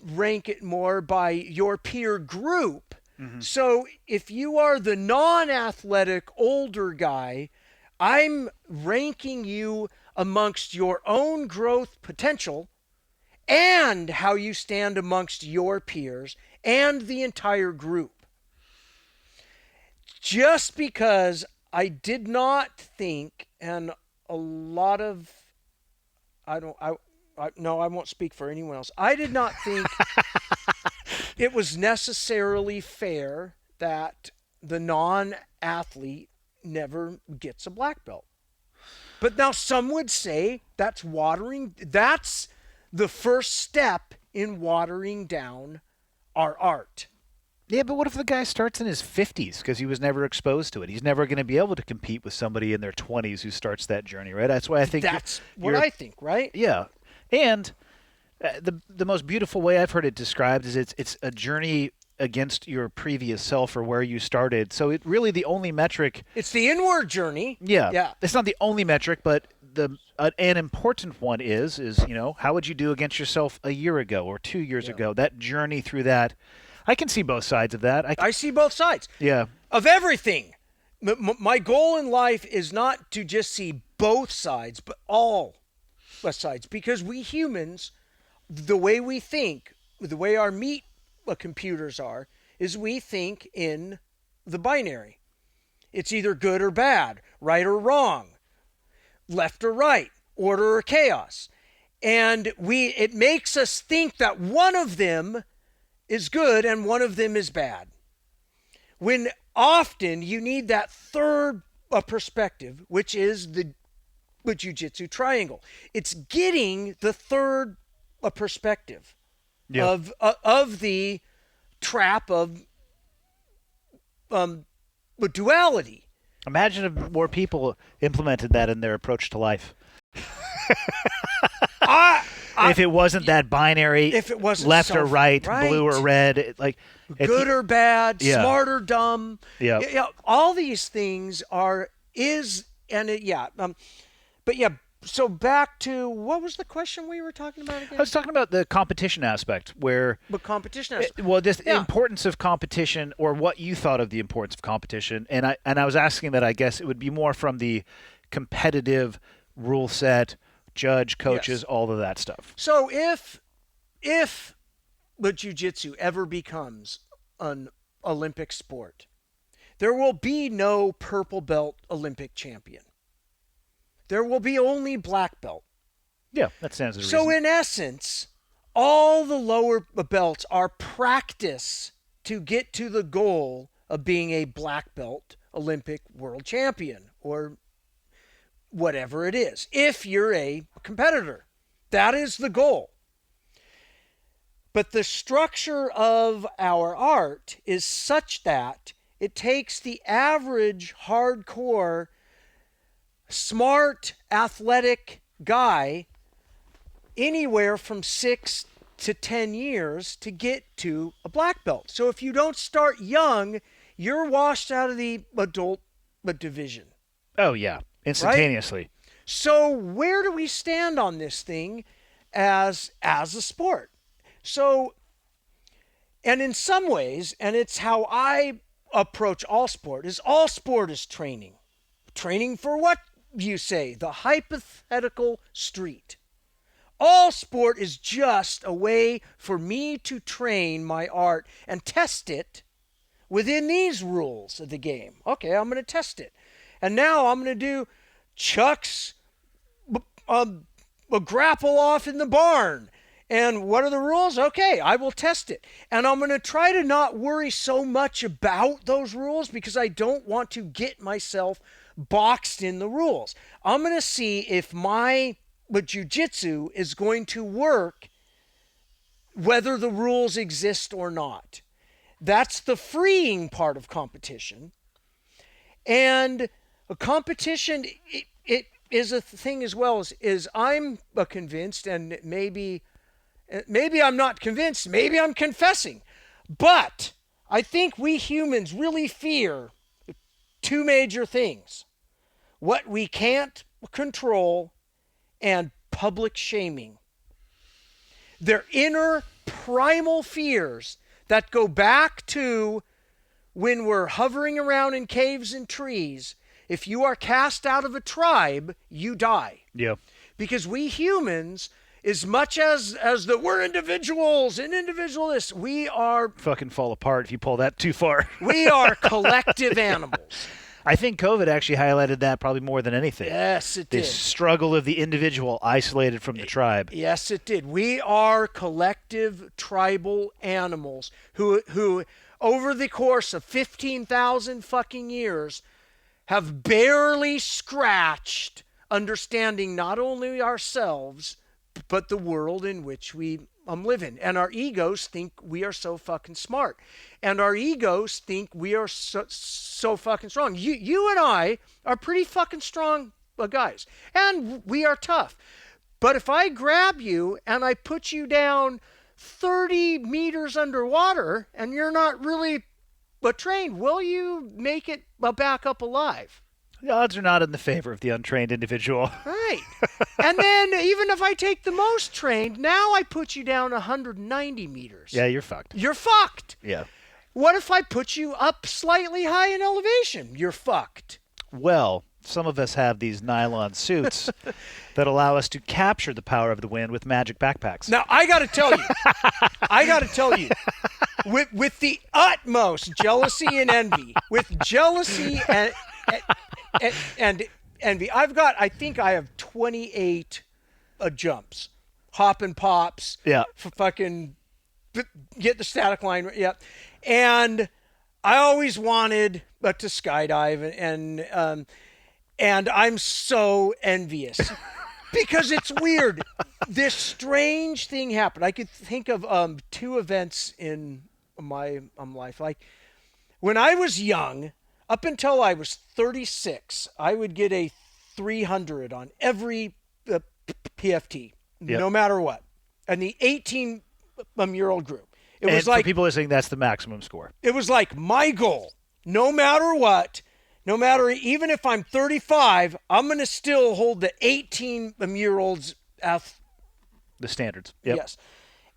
rank it more by your peer group. Mm-hmm. So if you are the non-athletic older guy, I'm ranking you amongst your own growth potential and how you stand amongst your peers and the entire group. Just because I did not think, and a lot of, no, I won't speak for anyone else. I did not think it was necessarily fair that the non-athlete never gets a black belt. But now some would say that's the first step in watering down our art. Yeah, but what if the guy starts in his 50s because he was never exposed to it? He's never going to be able to compete with somebody in their 20s who starts that journey, right? That's why I think that's what I think, right? Yeah, and the most beautiful way I've heard it described is it's a journey against your previous self or where you started. So it really the only metric. It's the inward journey. Yeah. It's not the only metric, but an important one is how would you do against yourself a year ago or 2 years ago? That journey through that. I can see both sides of that. I see both sides. Yeah. Of everything. My goal in life is not to just see both sides, but all sides. Because we humans, the way we think, the way our meat computers are, is we think in the binary. It's either good or bad, right or wrong, left or right, order or chaos. And it makes us think that one of them is good and one of them is bad. When often you need that third perspective, which is the Jiu-Jitsu triangle. It's getting the third perspective of the trap of duality. Imagine if more people implemented that in their approach to life. If it wasn't that binary, if it wasn't left or right, blue or red, good or bad, yeah. smart or dumb, yeah, all these things So back to what was the question we were talking about again? I was talking about the competition aspect, where the competition aspect. The importance of competition, or what you thought of the importance of competition, and I was asking that. I guess it would be more from the competitive rule set, judge, coaches, all of that stuff. So if the jiu-jitsu ever becomes an Olympic sport, there will be no purple belt Olympic champion. There will be only black belt. Yeah, that stands as a So reason. in essence, all the lower belts are practice to get to the goal of being a black belt Olympic world champion, or whatever it is. If you're a competitor, that is the goal. But the structure of our art is such that it takes the average hardcore, smart, athletic guy anywhere from 6 to 10 years to get to a black belt. So if you don't start young, you're washed out of the adult division. Oh, yeah. Instantaneously. Right? So where do we stand on this thing as a sport? So, and in some ways, and it's how I approach all sport is training. Training for what, you say? The hypothetical street. All sport is just a way for me to train my art and test it within these rules of the game. Okay, I'm going to test it. And now I'm going to do Chuck's a grapple off in the barn. And what are the rules? Okay, I will test it. And I'm going to try to not worry so much about those rules because I don't want to get myself boxed in the rules. I'm going to see if my jiu-jitsu is going to work whether the rules exist or not. That's the freeing part of competition. And a competition, it is a thing as well as I'm convinced, and maybe I'm not convinced, maybe I'm confessing, but I think we humans really fear two major things: what we can't control and public shaming. They're inner primal fears that go back to when we're hovering around in caves and trees. If you are cast out of a tribe, you die. Yeah. Because we humans, as much as we're individuals and individualists, we are Fucking fall apart if you pull that too far. we are collective animals. I think COVID actually highlighted that probably more than anything. Yes, it did. This struggle of the individual isolated from the tribe. Yes, it did. We are collective tribal animals who over the course of 15,000 fucking years have barely scratched understanding not only ourselves, but the world in which we live in. And our egos think we are so fucking smart. And our egos think we are so fucking strong. You and I are pretty fucking strong guys. And we are tough. But if I grab you and I put you down 30 meters underwater and you're not really trained, will you make it back up alive? The odds are not in the favor of the untrained individual. Right. And then even if I take the most trained, now I put you down 190 meters. Yeah, you're fucked. You're fucked. Yeah. What if I put you up slightly high in elevation? You're fucked. Well, some of us have these nylon suits that allow us to capture the power of the wind with magic backpacks. Now, I got to tell you, with the utmost jealousy and envy, and envy, I think I have 28 jumps, hop and pops. Yeah. For fucking get the static line. Yeah. And I always wanted to skydive, and I'm so envious because it's weird. This strange thing happened. I could think of 2 events in my life. Like when I was young, up until I was 36, I would get a 300 on every PFT, no matter what. And the 18-year-old group. It was like, for people listening, that's the maximum score. It was like my goal. No matter what, even if I'm 35, I'm going to still hold the 18-year-olds. The standards. Yep. Yes.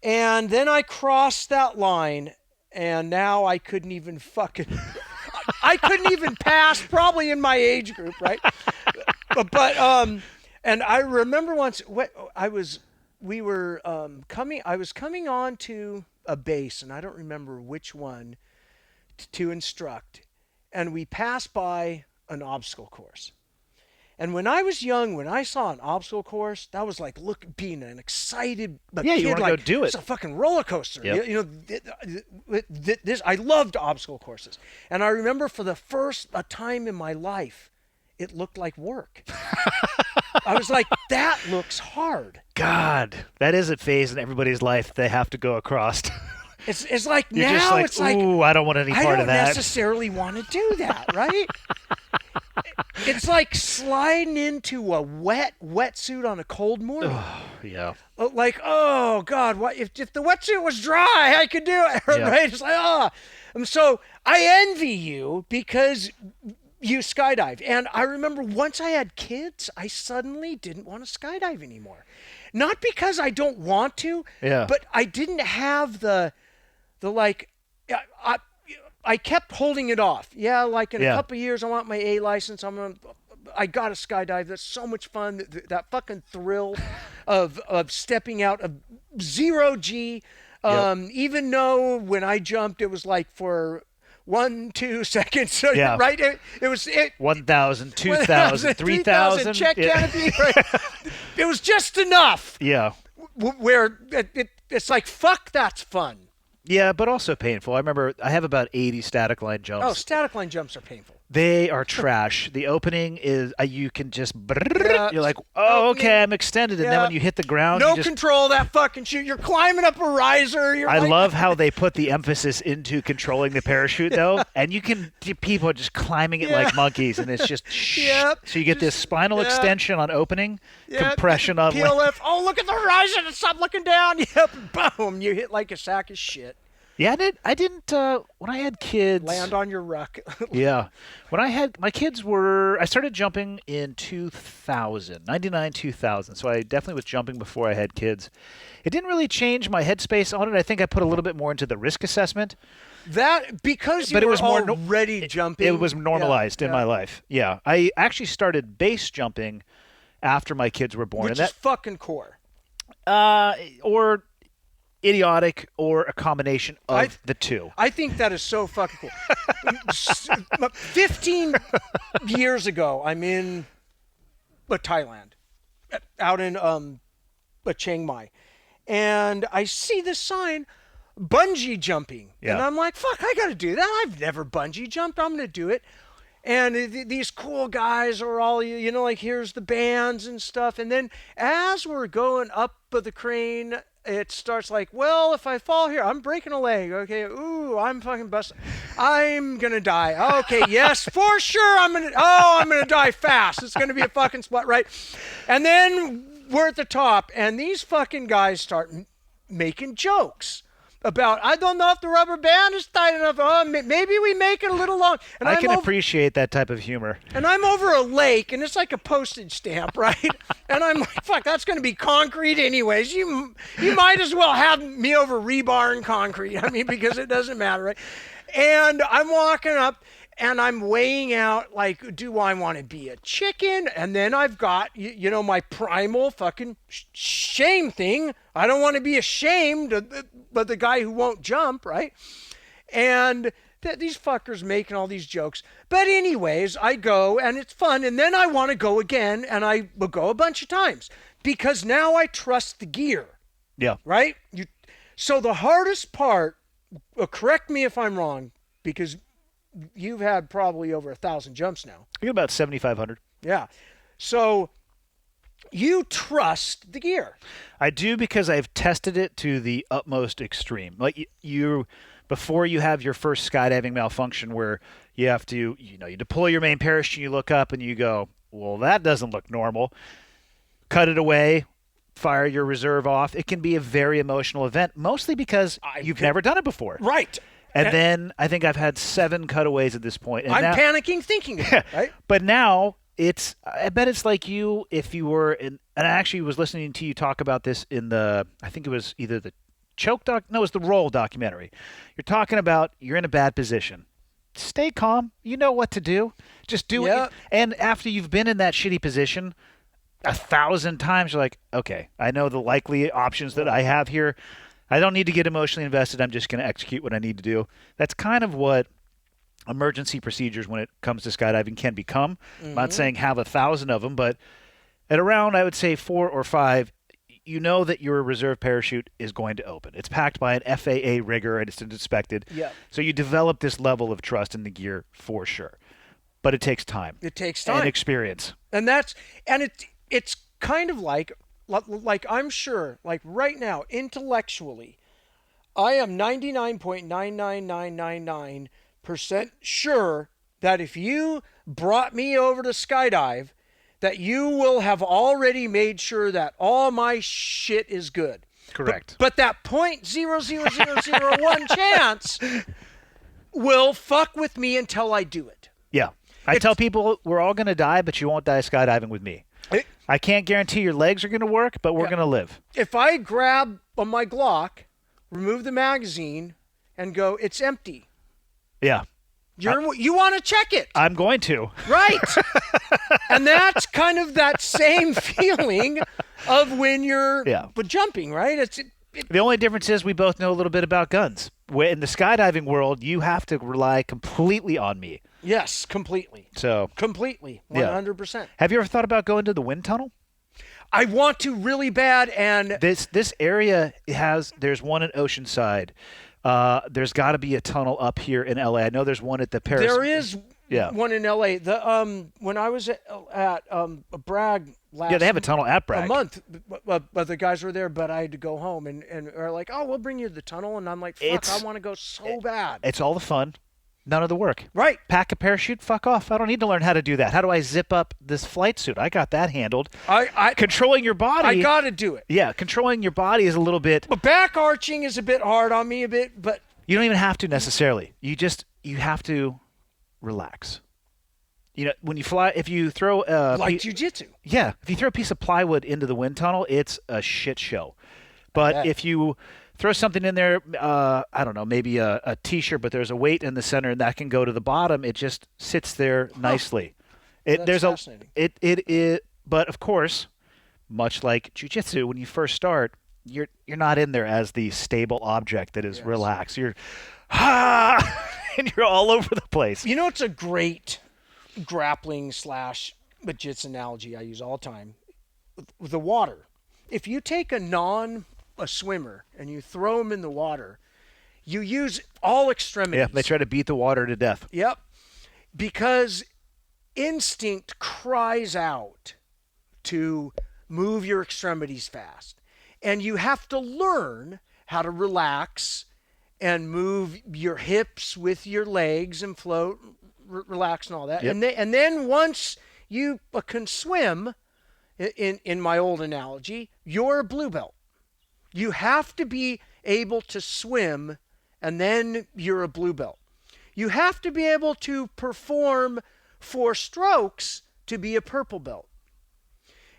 And then I crossed that line, and now I couldn't even pass, probably in my age group, right? And I remember once I was coming on to a base, and I don't remember which one to instruct, and we passed by an obstacle course. And when I was young, when I saw an obstacle course, that was like being an excited kid. You want to go do it. It's a fucking roller coaster. Yep. I loved obstacle courses. And I remember for the first time in my life, it looked like work. I was like, that looks hard. God, that is a phase in everybody's life they have to go across. It's like You're now just like, it's like, ooh, I don't want any part of that. I don't necessarily want to do that, right? It's like sliding into a wetsuit on a cold morning. Oh, yeah. Like, oh God, what if the wetsuit was dry? I could do it, right? It's like, so I envy you because you skydive. And I remember once I had kids, I suddenly didn't want to skydive anymore. Not because I don't want to, but I didn't have the like. I kept holding it off. Yeah, like in a couple of years, I want my A license. I got to skydive. That's so much fun. That fucking thrill of stepping out of 0G. Even though when I jumped, it was like for 1-2 seconds. So, right? It was 1,000, 2,000, 3,000. Check canopy. Right? It was just enough. Yeah. Where it's like, fuck, that's fun. Yeah, but also painful. I remember I have about 80 static line jumps. Oh, static line jumps are painful. They are trash. The opening is, you can just, you're like, oh, okay, I'm extended. And then when you hit the ground, no control that fucking chute. You're climbing up a riser. I love how they put the emphasis into controlling the parachute, though. And people are just climbing it like monkeys. And it's just, so you get this spinal extension on opening, compression on PLF. Oh, look at the horizon and stop looking down. Yep, boom. You hit like a sack of shit. Yeah, I didn't when I had kids. Land on your ruck. Yeah. When I had, my kids I started jumping in 2000, 99, 2000. So I definitely was jumping before I had kids. It didn't really change my headspace on it. I think I put a little bit more into the risk assessment. Because you were already jumping. It was normalized in my life. Yeah. I actually started base jumping after my kids were born. Which is fucking core. idiotic or a combination of the two. I think that is so fucking cool. 15 years ago, I'm in Thailand, out in Chiang Mai, and I see this sign, bungee jumping, and I'm like, fuck, I got to do that. I've never bungee jumped. I'm going to do it. And these cool guys are all, like, here's the bands and stuff. And then as we're going up the crane, it starts like, well, if I fall here, I'm breaking a leg. Okay, ooh, I'm fucking busted. I'm going to die. Okay, yes, for sure I'm going to die fast. It's going to be a fucking spot, right? And then we're at the top, and these fucking guys start making jokes about, I don't know if the rubber band is tight enough. Oh, maybe we make it a little long. And I can appreciate that type of humor. And I'm over a lake, and it's like a postage stamp, right? And I'm like, fuck, that's going to be concrete anyways. You might as well have me over rebar and concrete. I mean, because it doesn't matter, right? And I'm walking up, and I'm weighing out, like, do I want to be a chicken? And then I've got, my primal fucking shame thing. I don't want to be ashamed but the guy who won't jump, right? And these fuckers making all these jokes. But anyways, I go, and it's fun. And then I want to go again, and I will go a bunch of times. Because now I trust the gear. Yeah. Right? So the hardest part, correct me if I'm wrong, because you've had probably over 1,000 jumps now. I get about 7,500. Yeah. So you trust the gear. I do, because I've tested it to the utmost extreme. Like you before you have your first skydiving malfunction where you have to, you deploy your main parachute, you look up and you go, well, that doesn't look normal. Cut it away, fire your reserve off. It can be a very emotional event, mostly because you've never done it before. Right. And then I think I've had 7 cutaways at this point. And I'm panicking thinking of it, right? But now I bet it's like you if you were in, and I actually was listening to you talk about this in I think it was either the it was the Roll documentary. You're talking about you're in a bad position. Stay calm. You know what to do. Just do it. And after you've been in that shitty position 1,000 times, you're like, okay, I know the likely options that I have here. I don't need to get emotionally invested. I'm just going to execute what I need to do. That's kind of what emergency procedures when it comes to skydiving can become. I'm not saying have 1,000 of them, but at around, I would say 4 or 5, you know that your reserve parachute is going to open. It's packed by an FAA rigger and it's inspected. Yeah. So you develop this level of trust in the gear for sure. But it takes time. It takes time. And experience. And it's kind of like I'm sure, like right now, intellectually, I am 99.99999% sure that if you brought me over to skydive, that you will have already made sure that all my shit is good. Correct. But that 0.00001 chance will fuck with me until I do it. Yeah. I tell people we're all going to die, but you won't die skydiving with me. I can't guarantee your legs are going to work, but we're going to live. If I grab my Glock, remove the magazine, and go, it's empty. Yeah. You want to check it. I'm going to. Right. And that's kind of that same feeling of when you're jumping, right? The only difference is we both know a little bit about guns. In the skydiving world, you have to rely completely on me. Yes, completely. So completely, 100%. Yeah. Have you ever thought about going to the wind tunnel? I want to really bad, and this area there's one in Oceanside. There's got to be a tunnel up here in LA. I know there's one at the Paris. There is one in LA. When I was at Bragg last they have a tunnel at Bragg. A month, but the guys were there, but I had to go home and are like, oh, we'll bring you to the tunnel, and I'm like, fuck, I want to go so bad. It's all the fun. None of the work. Right. Pack a parachute, fuck off. I don't need to learn how to do that. How do I zip up this flight suit? I got that handled. Controlling your body. I got to do it. Yeah, controlling your body is a little bit. But back arching is a bit hard on me but. You don't even have to necessarily. You have to relax. When you fly, if you throw like jiu-jitsu. Yeah, if you throw a piece of plywood into the wind tunnel, it's a shit show. But if you throw something in there, I don't know, maybe a T-shirt, but there's a weight in the center, and that can go to the bottom. It just sits there nicely. That's fascinating. It is, but of course, much like jiu-jitsu, when you first start, you're not in there as the stable object that is relaxed. You're and you're all over the place. You know, it's a great grappling / jiu-jitsu analogy I use all the time. With the water. If you take a swimmer and you throw him in the water, you use all extremities. Yeah, they try to beat the water to death. Yep. Because instinct cries out to move your extremities fast. And you have to learn how to relax and move your hips with your legs and float, relax and all that. Yep. And then once you can swim, in my old analogy, you're a blue belt. You have to be able to swim, and then you're a blue belt. You have to be able to perform 4 strokes to be a purple belt.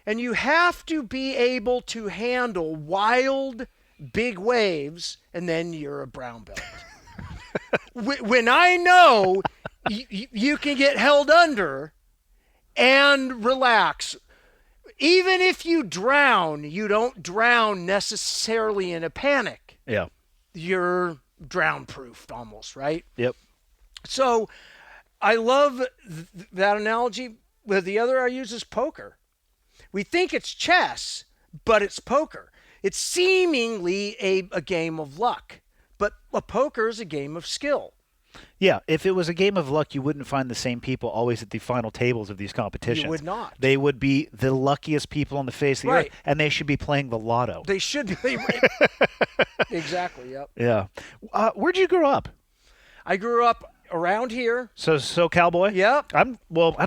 And you have to be able to handle wild, big waves, and then you're a brown belt. When I know you can get held under and relax, even if you drown, you don't drown necessarily in a panic. Yeah. You're drown-proofed almost, right? Yep. So I love that analogy. But the other I use is poker. We think it's chess, but it's poker. It's seemingly a game of luck, but a poker is a game of skill. Yeah, if it was a game of luck, you wouldn't find the same people always at the final tables of these competitions. You would not. They would be the luckiest people on the face of the Right. earth, and they should be playing the lotto. They should be. Exactly, yep. Yeah. Where'd you grow up? I grew up around here. So cowboy? Yep. I don't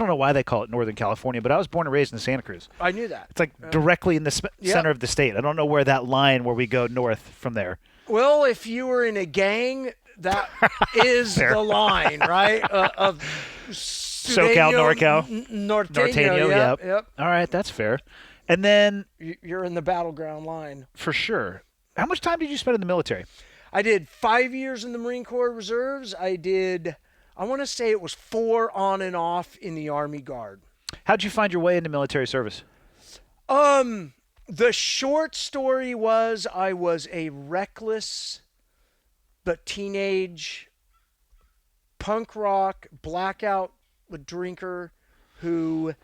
know why they call it Northern California, but I was born and raised in Santa Cruz. I knew that. It's like directly in the center of the state. I don't know where that line where we go north from there. Well, if you were in a gang, that is the line, right? Of SoCal, NorCal. Norteño, yep. All right, that's fair. And then You're in the battleground line. for sure. How much time did you spend in the military? I did 5 years in the Marine Corps Reserves. I want to say it was 4 on and off in the Army Guard. How'd you find your way into military service? The short story was I was a reckless but teenage punk rock blackout drinker who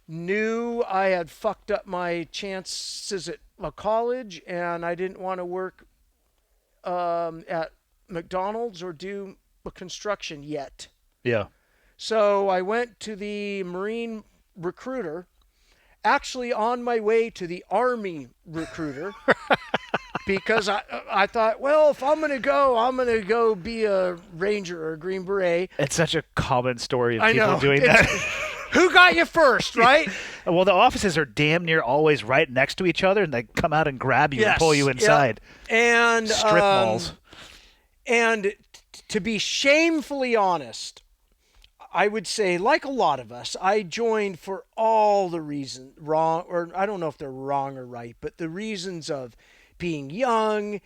knew I had fucked up my chances at college, and I didn't want to work at McDonald's or do construction yet. Yeah. So I went to the Marine recruiter, actually on my way to the Army recruiter, because I thought, well, if I'm going to go be a Ranger or a Green Beret. It's such a common story of I people know. doing that. Who got you first, right? Well, the offices are damn near always right next to each other, and they come out and grab you and Yes, pull you inside. Yep. And Strip malls. And to be shamefully honest, I would say, like a lot of us, I joined for all the reasons, wrong, or I don't know if they're wrong or right, but the reasons of being young,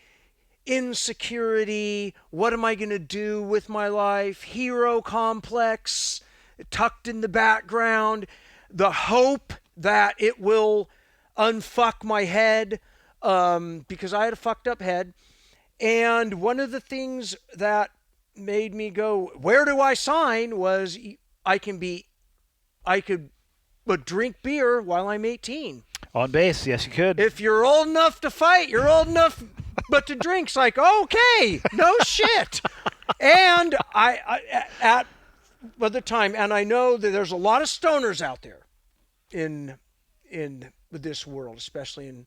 insecurity, what am I going to do with my life, hero complex, tucked in the background, the hope that it will unfuck my head, because I had a fucked up head. And one of the things that made me go, where do I sign, was I could drink beer while I'm 18. On base, yes, you could. If you're old enough to fight, you're old enough, but to drink's like, okay, no shit. And I at the time, and I know that there's a lot of stoners out there in this world, especially in.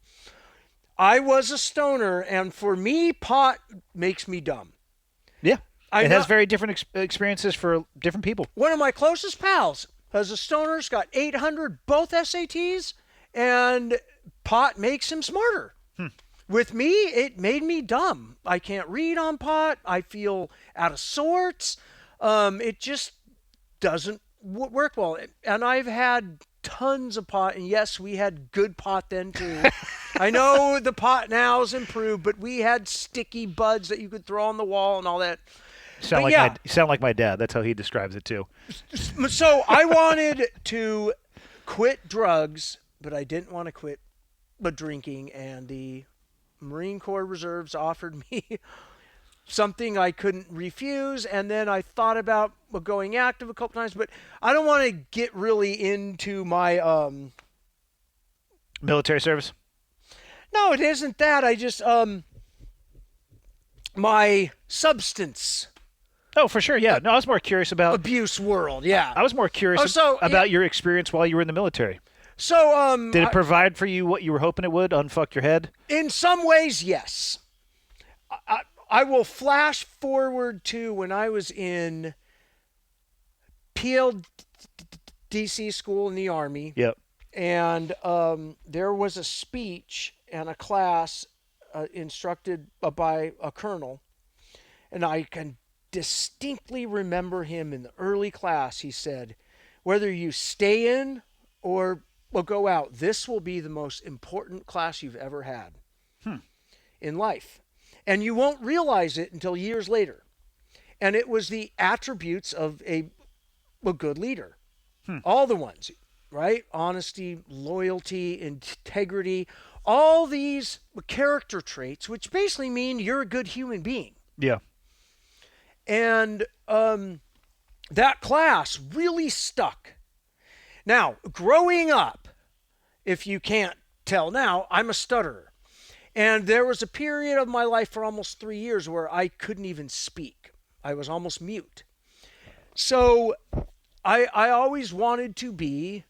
I was a stoner, and for me, pot makes me dumb. Yeah. It has very different experiences for different people. One of my closest pals has a stoner, has got 800 both SATs, and pot makes him smarter. With me, it made me dumb. I can't read on pot. I feel out of sorts. It just doesn't work well. And I've had tons of pot, and yes, we had good pot then too. I know the pot now has improved, but we had sticky buds that you could throw on the wall and all that. You sound like my dad. That's how he describes it too. So I wanted to quit drugs, but I didn't want to quit the drinking and the Marine Corps Reserves offered me something I couldn't refuse, and then I thought about going active a couple times, but I don't want to get really into my Military service? No, it isn't that. I just my substance Oh, for sure, yeah. No, I was more curious about... abuse world, yeah. I was more curious about your experience while you were in the military. So, Did it provide for you what you were hoping it would, unfuck your head? in some ways, yes. I will flash forward to when I was in PLDC school in the Army. Yep. And there was a speech and a class instructed by a colonel. And I can distinctly remember him in the early class. He said, whether you stay in or go out, this will be the most important class you've ever had in life. And you won't realize it until years later. And it was the attributes of a good leader. All the ones, right? Honesty, loyalty, integrity, all these character traits, which basically mean you're a good human being. Yeah. And that class really stuck. Now, growing up, if you can't tell now, I'm a stutterer. And there was a period of my life for almost 3 years where I couldn't even speak. I was almost mute. So I always wanted to be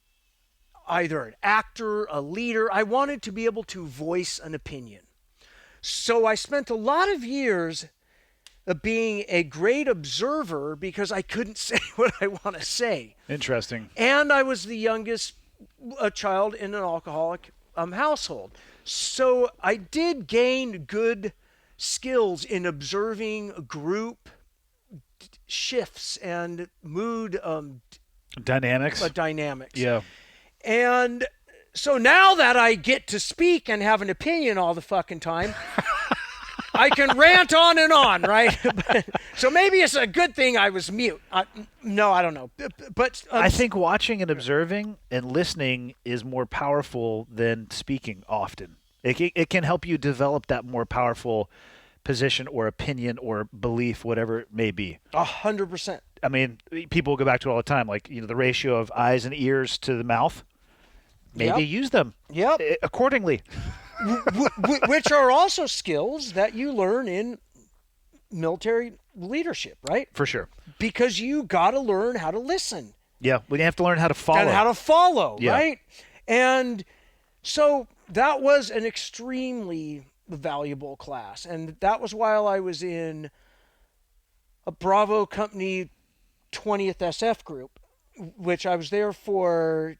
either an actor, a leader. I wanted to be able to voice an opinion. So I spent a lot of years being a great observer because I couldn't say what I want to say. Interesting. And I was the youngest child in an alcoholic household. So I did gain good skills in observing group shifts and mood Dynamics? dynamics. Yeah. And so now that I get to speak and have an opinion all the fucking time, I can rant on and on, right? So maybe it's a good thing I was mute. No, I don't know. But I think watching and observing and listening is more powerful than speaking often. It can help you develop that more powerful position or opinion or belief, whatever it may be. 100%. I mean, people go back to it all the time, like the ratio of eyes and ears to the mouth. Maybe Yep. use them accordingly. Which are also skills that you learn in military leadership, right? For sure. Because you got to learn how to listen. Yeah, we have to learn how to follow. And how to follow, Yeah. right? And so that was an extremely valuable class. And that was while I was in a Bravo Company 20th SF group, which I was there for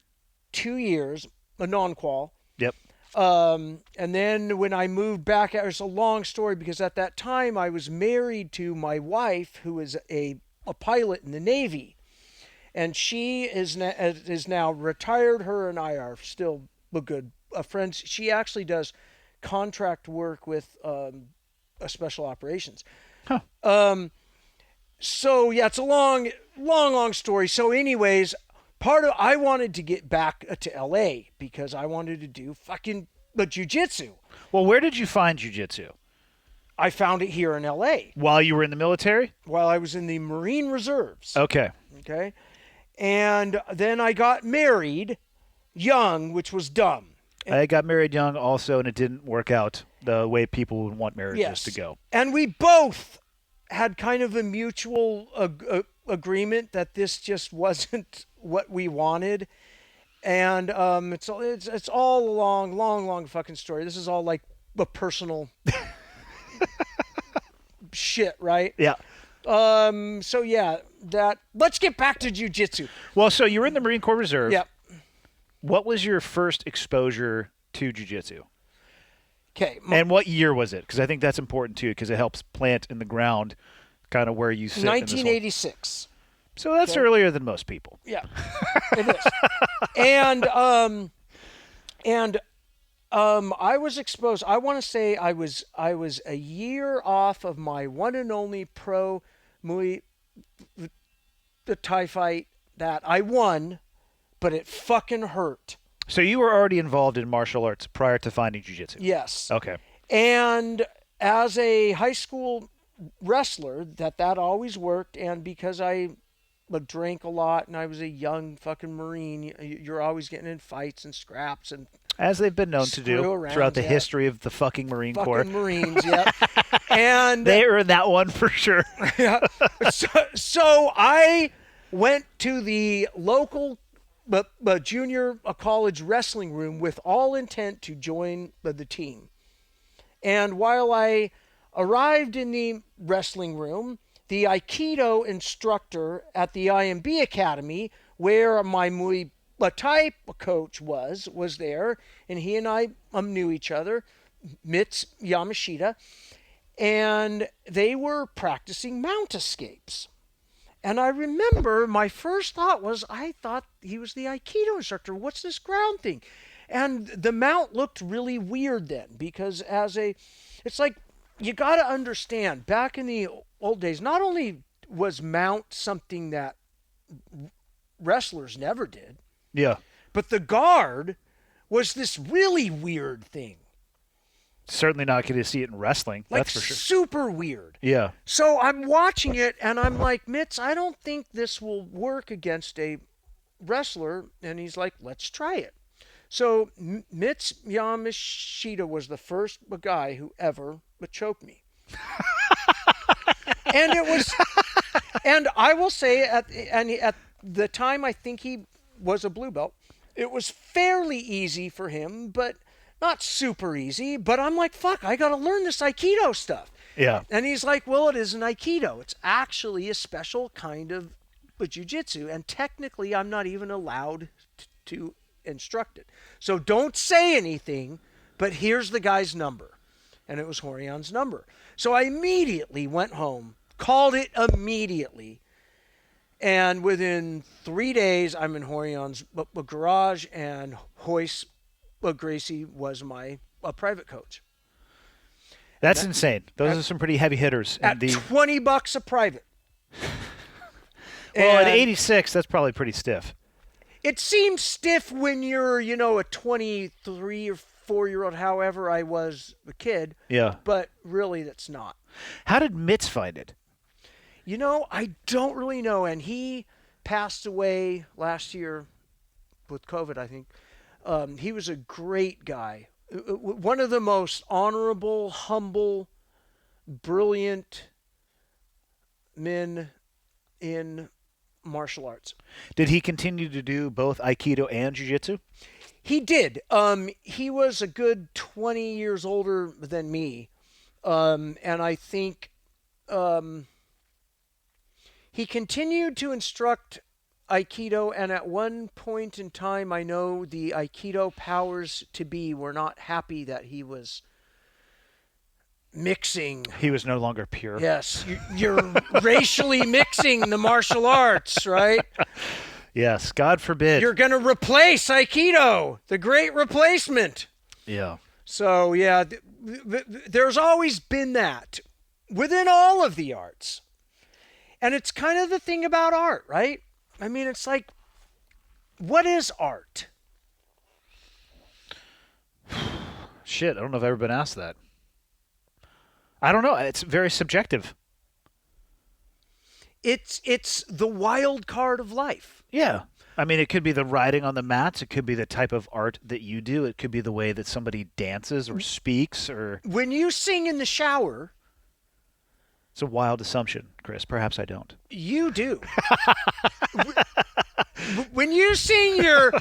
2 years, a non-qual. Yep. And then when I moved back, it's a long story because at that time I was married to my wife, who is a pilot in the Navy. And she is now retired. Her and I are still good friends. She actually does contract work with special operations. Huh. So yeah, it's a long story. So anyways, I wanted to get back to LA because I wanted to do fucking jiu-jitsu. Well, where did you find jiu-jitsu? I found it here in LA While you were in the military? while I was in the Marine Reserves. Okay. Okay. And then I got married young, which was dumb. I got married young also, and it didn't work out the way people would want marriages Yes. to go. And we both had kind of a mutual agreement that this just wasn't what we wanted. And it's all a long fucking story. This is all like a personal shit, right? Yeah. So yeah, let's get back to jiu-jitsu. Well, so you were in the Marine Corps Reserve. Yep. What was your first exposure to jiu-jitsu? Okay. And what year was it? Because I think that's important too, because it helps plant in the ground kind of where you sit. 1986. So that's earlier than most people. Yeah, it is. And I was exposed. I want to say I was a year off of my one and only pro Muay Thai fight that I won, but it fucking hurt. So you were already involved in martial arts prior to finding jiu-jitsu? Yes. Okay. And as a high school wrestler, that always worked. And because I drank a lot and I was a young fucking Marine, you're always getting in fights and scraps and As they've been known to do throughout the history of the fucking Marine Corps. Fucking Marines, yeah. And they earned that one for sure. Yeah. So I went to the local junior college wrestling room with all intent to join the team. And while I arrived in the wrestling room, the Aikido instructor at the IMB Academy, where my Muay Thai coach was there, and he and I knew each other, Mitz Yamashita, and they were practicing mount escapes. And I remember my first thought was, I thought he was the Aikido instructor. What's this ground thing? And the mount looked really weird then, because it's like, you got to understand, back in the old days, not only was mount something that wrestlers never did, Yeah. but the guard was this really weird thing. Certainly not going to see it in wrestling. Like, that's for sure. super weird. Yeah. So I'm watching it, and I'm like, Mitz, I don't think this will work against a wrestler. And he's like, let's try it. So Mitz Yamashita was the first guy who ever choked me. And it was, and I will say, at the time I think he was a blue belt, it was fairly easy for him, but not super easy. But I'm like, fuck, I got to learn this Aikido stuff. Yeah. And he's like, well, it isn't Aikido. It's actually a special kind of Jiu-Jitsu. And technically, I'm not even allowed to instruct it. So don't say anything, but here's the guy's number. And it was Horion's number. So I immediately went home, called it immediately. And within 3 days, I'm in Horion's garage, and Hoyce Gracie was my private coach. That's insane. Those are some pretty heavy hitters. At $20 a private. Well, at 86, that's probably pretty stiff. It seems stiff when you're, a 23 or 4-year-old, however I was a kid. Yeah. But really, that's not. How did Mitz find it? I don't really know. And he passed away last year with COVID, I think. He was a great guy. One of the most honorable, humble, brilliant men in martial arts. Did he continue to do both Aikido and Jiu-Jitsu? He did. He was a good 20 years older than me. And I think he continued to instruct Aikido, and at one point in time, I know the Aikido powers to be were not happy that he was mixing. He was no longer pure. Yes, you're racially mixing the martial arts, right? Yes, God forbid. You're going to replace Aikido, the great replacement. Yeah. So, yeah, there's always been that within all of the arts. And it's kind of the thing about art, right? I mean, it's like, what is art? Shit, I don't know if I've ever been asked that. I don't know. It's very subjective. It's the wild card of life. Yeah. I mean, it could be the riding on the mats. It could be the type of art that you do. It could be the way that somebody dances or speaks or... When you sing in the shower... It's a wild assumption, Chris. Perhaps I don't. You do. When you sing your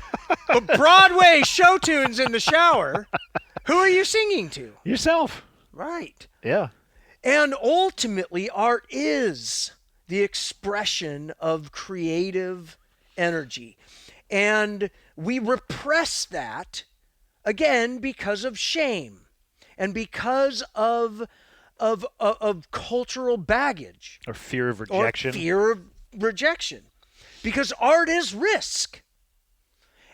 Broadway show tunes in the shower, who are you singing to? Yourself. Right. Yeah. And ultimately, art is the expression of creative energy. And we repress that, again, because of shame and because of cultural baggage. Or fear of rejection. Or fear of rejection. Because art is risk.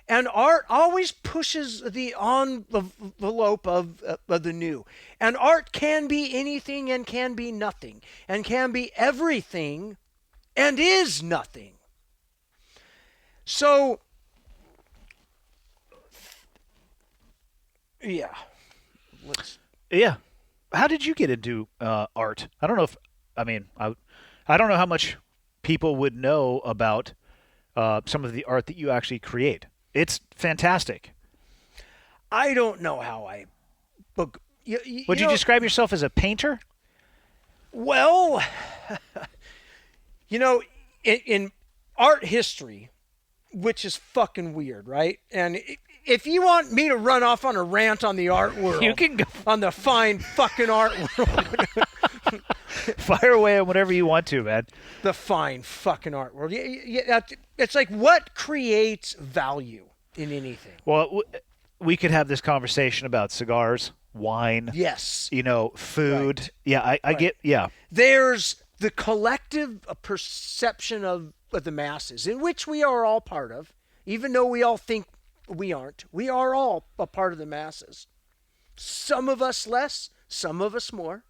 And art always pushes the envelope of the new. And art can be anything and can be nothing. And can be everything and is nothing. So, yeah. Yeah. how did you get into art? I don't know if I don't know how much people would know about some of the art that you actually create. It's fantastic. I don't know how I. But Would you describe yourself as a painter? Well, in art history, which is fucking weird, right? And if you want me to run off on a rant on the art world, you can go on the fine fucking art world. Fire away on whatever you want to, man. The fine fucking art world. It's like, what creates value in anything? Well, we could have this conversation about cigars, wine. Yes. Food. Right. Yeah, I get, yeah. There's the collective perception of the masses, in which we are all part of, even though we all think we aren't. We are all a part of the masses. Some of us less, some of us more.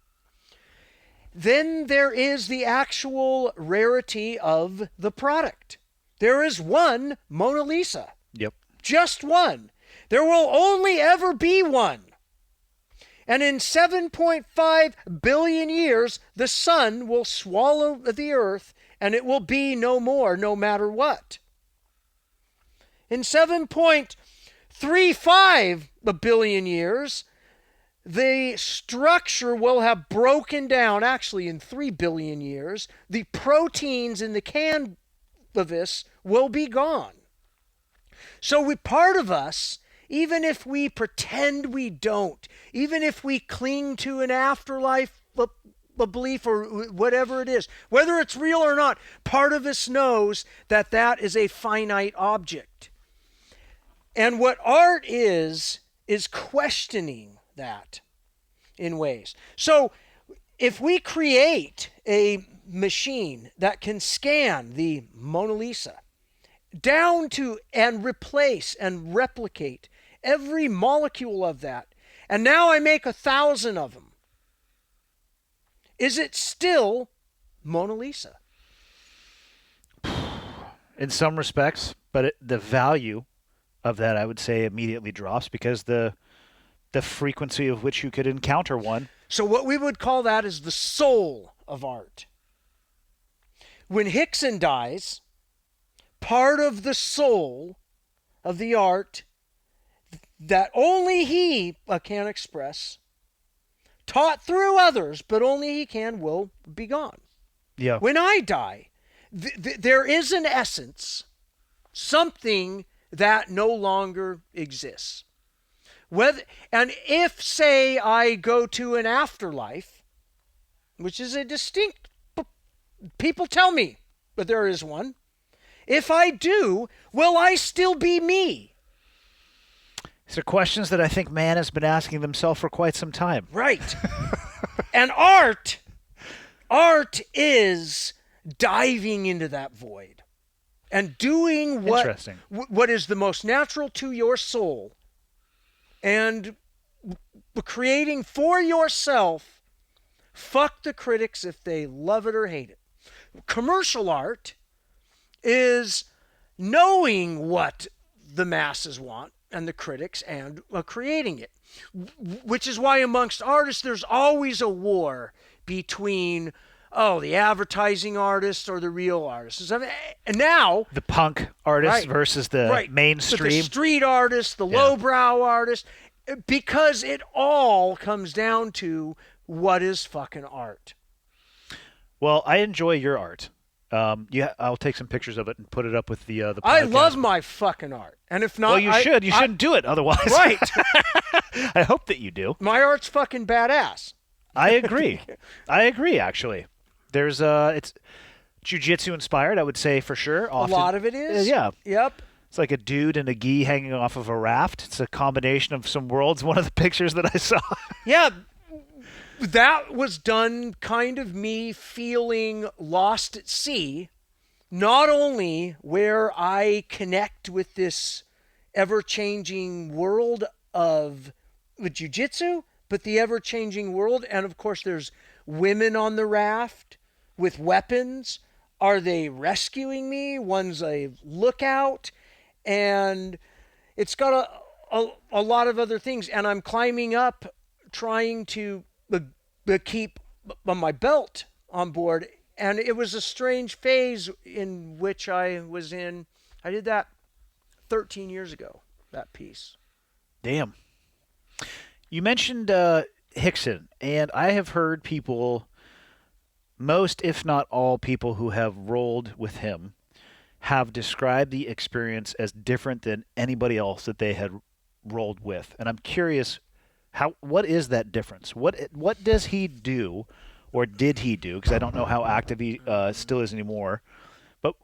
Then there is the actual rarity of the product. There is one Mona Lisa. Yep. Just one. There will only ever be one. And in 7.5 billion years, the sun will swallow the earth, and it will be no more, no matter what. In 7.35 billion years, the structure will have broken down. Actually, in 3 billion years, the proteins in the canvas will be gone. So part of us, even if we pretend we don't, even if we cling to an afterlife belief or whatever it is, whether it's real or not, part of us knows that that is a finite object. And what art is questioning that in ways. So if we create a machine that can scan the Mona Lisa down to and replace and replicate every molecule of that, and now I make 1,000 of them, is it still Mona Lisa? In some respects, but the value of that, I would say, immediately drops because the frequency of which you could encounter one. So what we would call that is the soul of art. When Hickson dies, part of the soul of the art that only he can express, taught through others, but only he can, will be gone. Yeah. When I die, there is an essence, something that no longer exists. And if, say, I go to an afterlife, which is a distinct, people tell me, but there is one. If I do, will I still be me? These are questions that I think man has been asking themselves for quite some time. Right. And art is diving into that void and doing what is the most natural to your soul and creating for yourself. Fuck the critics if they love it or hate it. Commercial art is knowing what the masses want and the critics and creating it, which is why amongst artists there's always a war between the advertising artists or the real artists. And now the punk artists versus the mainstream, the street artists, the lowbrow artists, because it all comes down to what is fucking art. Well, I enjoy your art. I'll take some pictures of it and put it up with the podcast. I love my fucking art. And if not, well, you should. You shouldn't do it otherwise. Right. I hope that you do. My art's fucking badass. I agree. Actually. There's it's jiu-jitsu inspired, I would say, for sure. Often. A lot of it is. Yeah. Yep. It's like a dude and a gi hanging off of a raft. It's a combination of some worlds. One of the pictures that I saw. Yeah. That was done kind of me feeling lost at sea, not only where I connect with this ever-changing world of jiu-jitsu, but the ever-changing world. And, of course, there's women on the raft with weapons. Are they rescuing me? One's a lookout. And it's got a lot of other things. And I'm climbing up, trying to keep my belt on board. And it was a strange phase in which I was in. I did that 13 years ago, that piece. Damn. You mentioned Hickson, and I have heard people, most if not all people who have rolled with him, have described the experience as different than anybody else that they had rolled with. And I'm curious, what is that difference? What does he do, or did he do? Because I don't know how active he still is anymore. But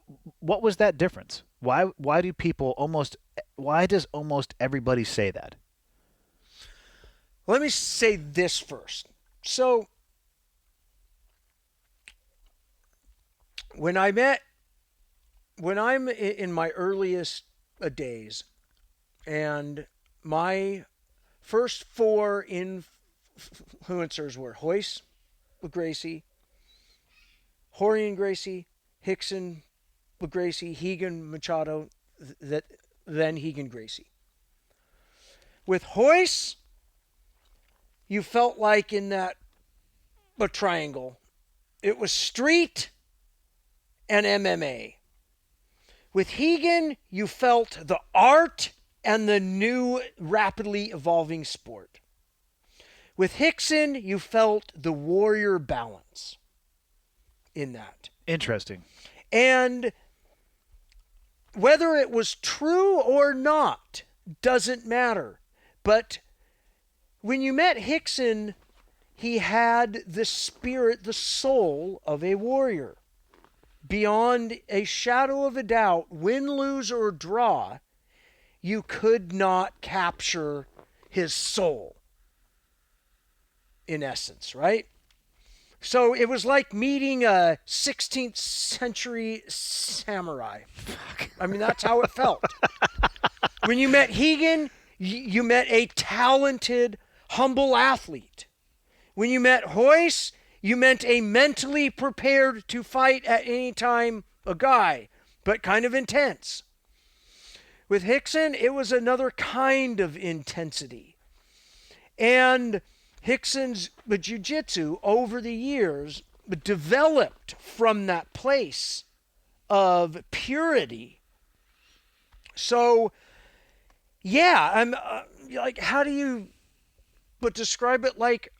what was that difference? Why does almost everybody say that? Let me say this first. So when I'm in my earliest days, and my first four influencers were Royce Gracie, Rorion Gracie, Hickson Gracie, Hegan Machado, then Hegan Gracie. With Royce, you felt like in that a triangle. It was street and MMA. With Hegan, you felt the art and the new rapidly evolving sport. With Hickson, you felt the warrior balance in that. Interesting. And whether it was true or not doesn't matter. But when you met Hickson, he had the spirit, the soul of a warrior. Beyond a shadow of a doubt, win, lose, or draw, you could not capture his soul, in essence, right? So it was like meeting a 16th century samurai. I mean, that's how it felt. When you met Hegan, you met a talented, humble athlete. When you met Royce, you meant a mentally prepared to fight at any time a guy, but kind of intense. With Hickson, it was another kind of intensity. And Hickson's jiu-jitsu over the years developed from that place of purity. So, yeah, I'm like, how do you describe it? Like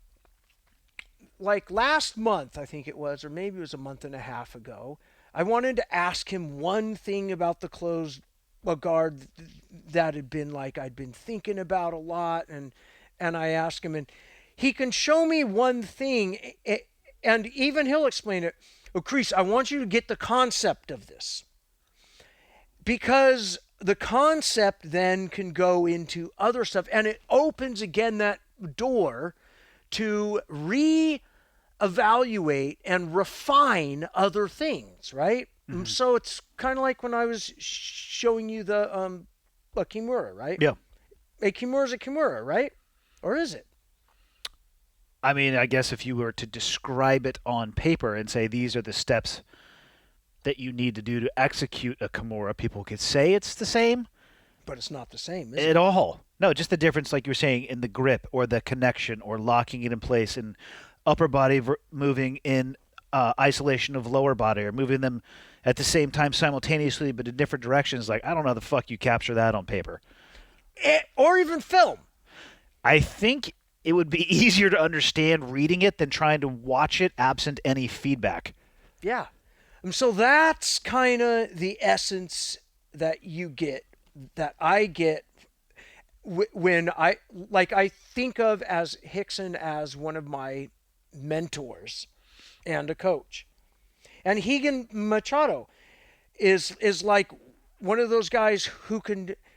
last month, I think it was, or maybe it was a month and a half ago, I wanted to ask him one thing about the closed guard that had been like I'd been thinking about a lot, and I asked him, and he can show me one thing, and even he'll explain it. Oh, Chris, I want you to get the concept of this, because the concept then can go into other stuff, and it opens again that door to re-evaluate and refine other things, right? Mm-hmm. So it's kind of like when I was showing you the a kimura, right? Yeah. A kimura is a kimura, right? Or is it? I mean, I guess if you were to describe it on paper and say these are the steps that you need to do to execute a kimura, people could say it's the same. But it's not the same, is it? At all. No, just the difference, like you were saying, in the grip or the connection or locking it in place, and upper body moving in isolation of lower body, or moving them at the same time simultaneously but in different directions. Like, I don't know how the fuck you capture that on paper. Or even film. I think it would be easier to understand reading it than trying to watch it absent any feedback. Yeah. And so that's kind of the essence that you get, that I get when I think of as Hickson as one of my mentors and a coach. And Hegan Machado is like one of those guys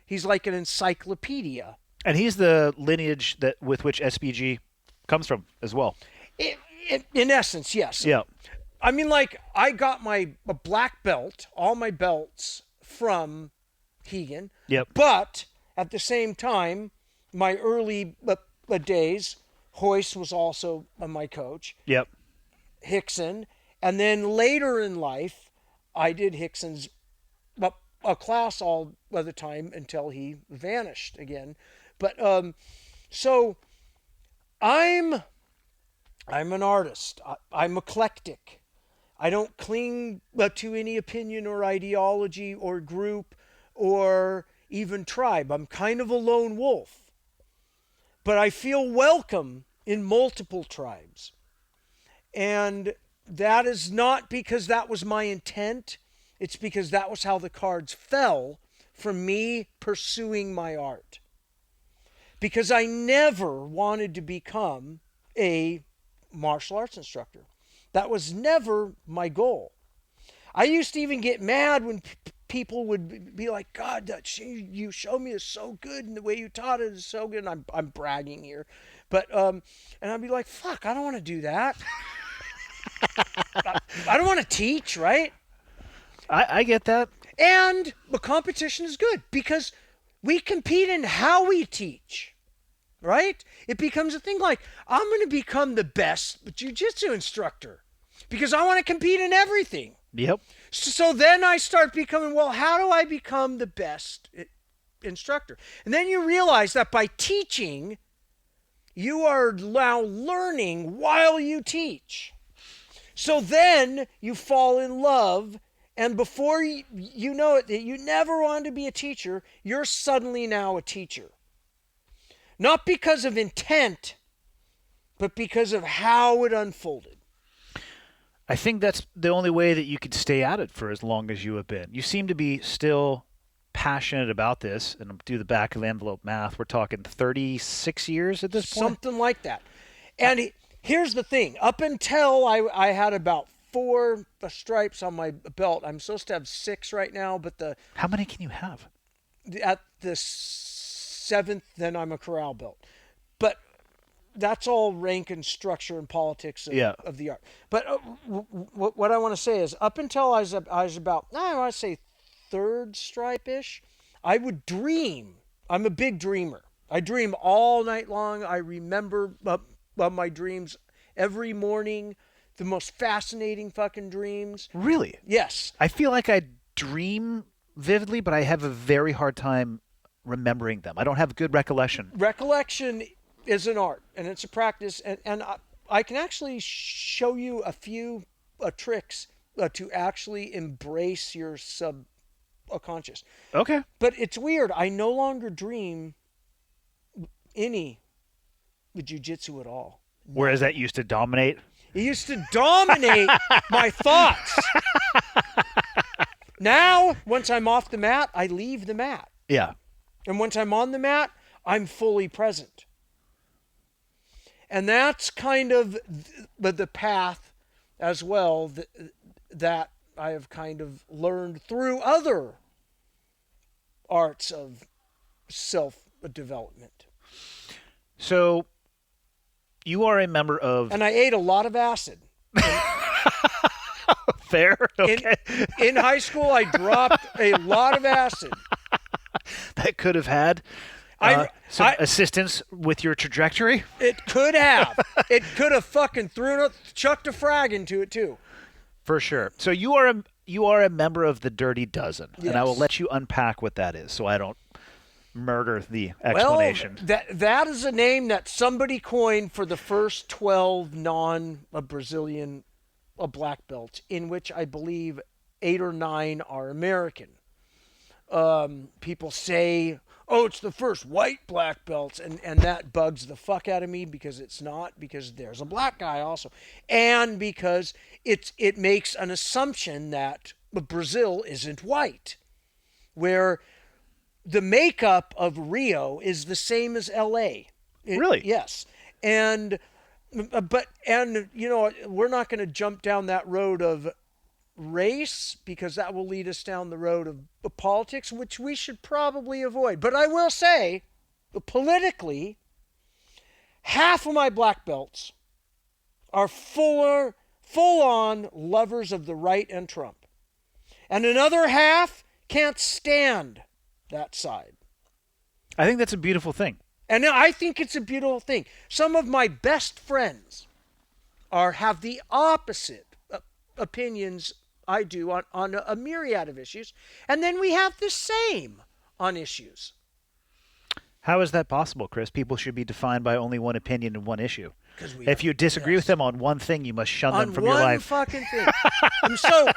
he's like an encyclopedia. And he's the lineage with which SBG comes from as well. In essence, yes. Yeah. I mean, like, I got my black belt, all my belts from Hegan. Yep. But at the same time, my early days, Royce was also my coach. Yep. Hickson. And then later in life, I did Hickson's a class all the time until he vanished again. But so I'm I'm an artist. I'm eclectic. I don't cling to any opinion or ideology or group or even tribe. I'm kind of a lone wolf. But I feel welcome in multiple tribes. And that is not because that was my intent. It's because that was how the cards fell from me pursuing my art. Because I never wanted to become a martial arts instructor. That was never my goal. I used to even get mad when people would be like, God, that you showed me is so good and the way you taught it is so good. And I'm bragging here. But, and I'd be like, fuck, I don't want to do that. I don't want to teach, right? I get that. And the competition is good because we compete in how we teach, right? It becomes a thing like, I'm going to become the best jiu-jitsu instructor because I want to compete in everything. Yep. So then I start becoming, well, how do I become the best instructor? And then you realize that by teaching, you are now learning while you teach. So then you fall in love, and before you know it, that you never wanted to be a teacher, you're suddenly now a teacher. Not because of intent, but because of how it unfolded. I think that's the only way that you could stay at it for as long as you have been. You seem to be still passionate about this, and do the back of the envelope math. We're talking 36 years at this point? Something like that. And here's the thing. Up until I had about 4 stripes on my belt. I'm supposed to have 6 right now, but How many can you have? at the 7th, then I'm a corral belt. But that's all rank and structure and politics of the art. But what I want to say is, up until I was about, I want to say 3rd stripe-ish, I would dream. I'm a big dreamer. I dream all night long. I remember my dreams every morning, the most fascinating fucking dreams. Really? Yes. I feel like I dream vividly, but I have a very hard time remembering them. I don't have good recollection. Recollection is an art, and it's a practice, and I can actually show you a few tricks to actually embrace your subconscious. Okay. But it's weird. I no longer dream any jiu-jitsu at all. Whereas that used to dominate. It used to dominate my thoughts. Now, once I'm off the mat, I leave the mat. Yeah. And once I'm on the mat, I'm fully present. And that's kind of the path as well that I have kind of learned through other arts of self-development. So, you are a member of... And I ate a lot of acid. Fair? Okay. In high school, I dropped a lot of acid. That could have had some assistance with your trajectory? It could have. It could have fucking chucked a frag into it, too. For sure. So you are a member of the Dirty Dozen, Yes. and I will let you unpack what that is so I don't murder the explanation. Well, that is a name that somebody coined for the first 12 non-Brazilian black belts, in which I believe 8 or 9 are American. People say, oh, it's the first white black belts, and that bugs the fuck out of me because it's not, because there's a black guy also, and because it makes an assumption that Brazil isn't white, where the makeup of Rio is the same as L.A. Really? Yes. And you know, we're not going to jump down that road of race because that will lead us down the road of politics, which we should probably avoid. But I will say, politically, half of my black belts are full-on lovers of the right and Trump. And another half can't stand that side. I think that's a beautiful thing. And I think it's a beautiful thing. Some of my best friends have the opposite opinions I do on a myriad of issues. And then we have the same on issues. How is that possible, Chris? People should be defined by only one opinion and one issue. If you disagree with them on one thing, you must shun them from your On one life. fucking thing. And so,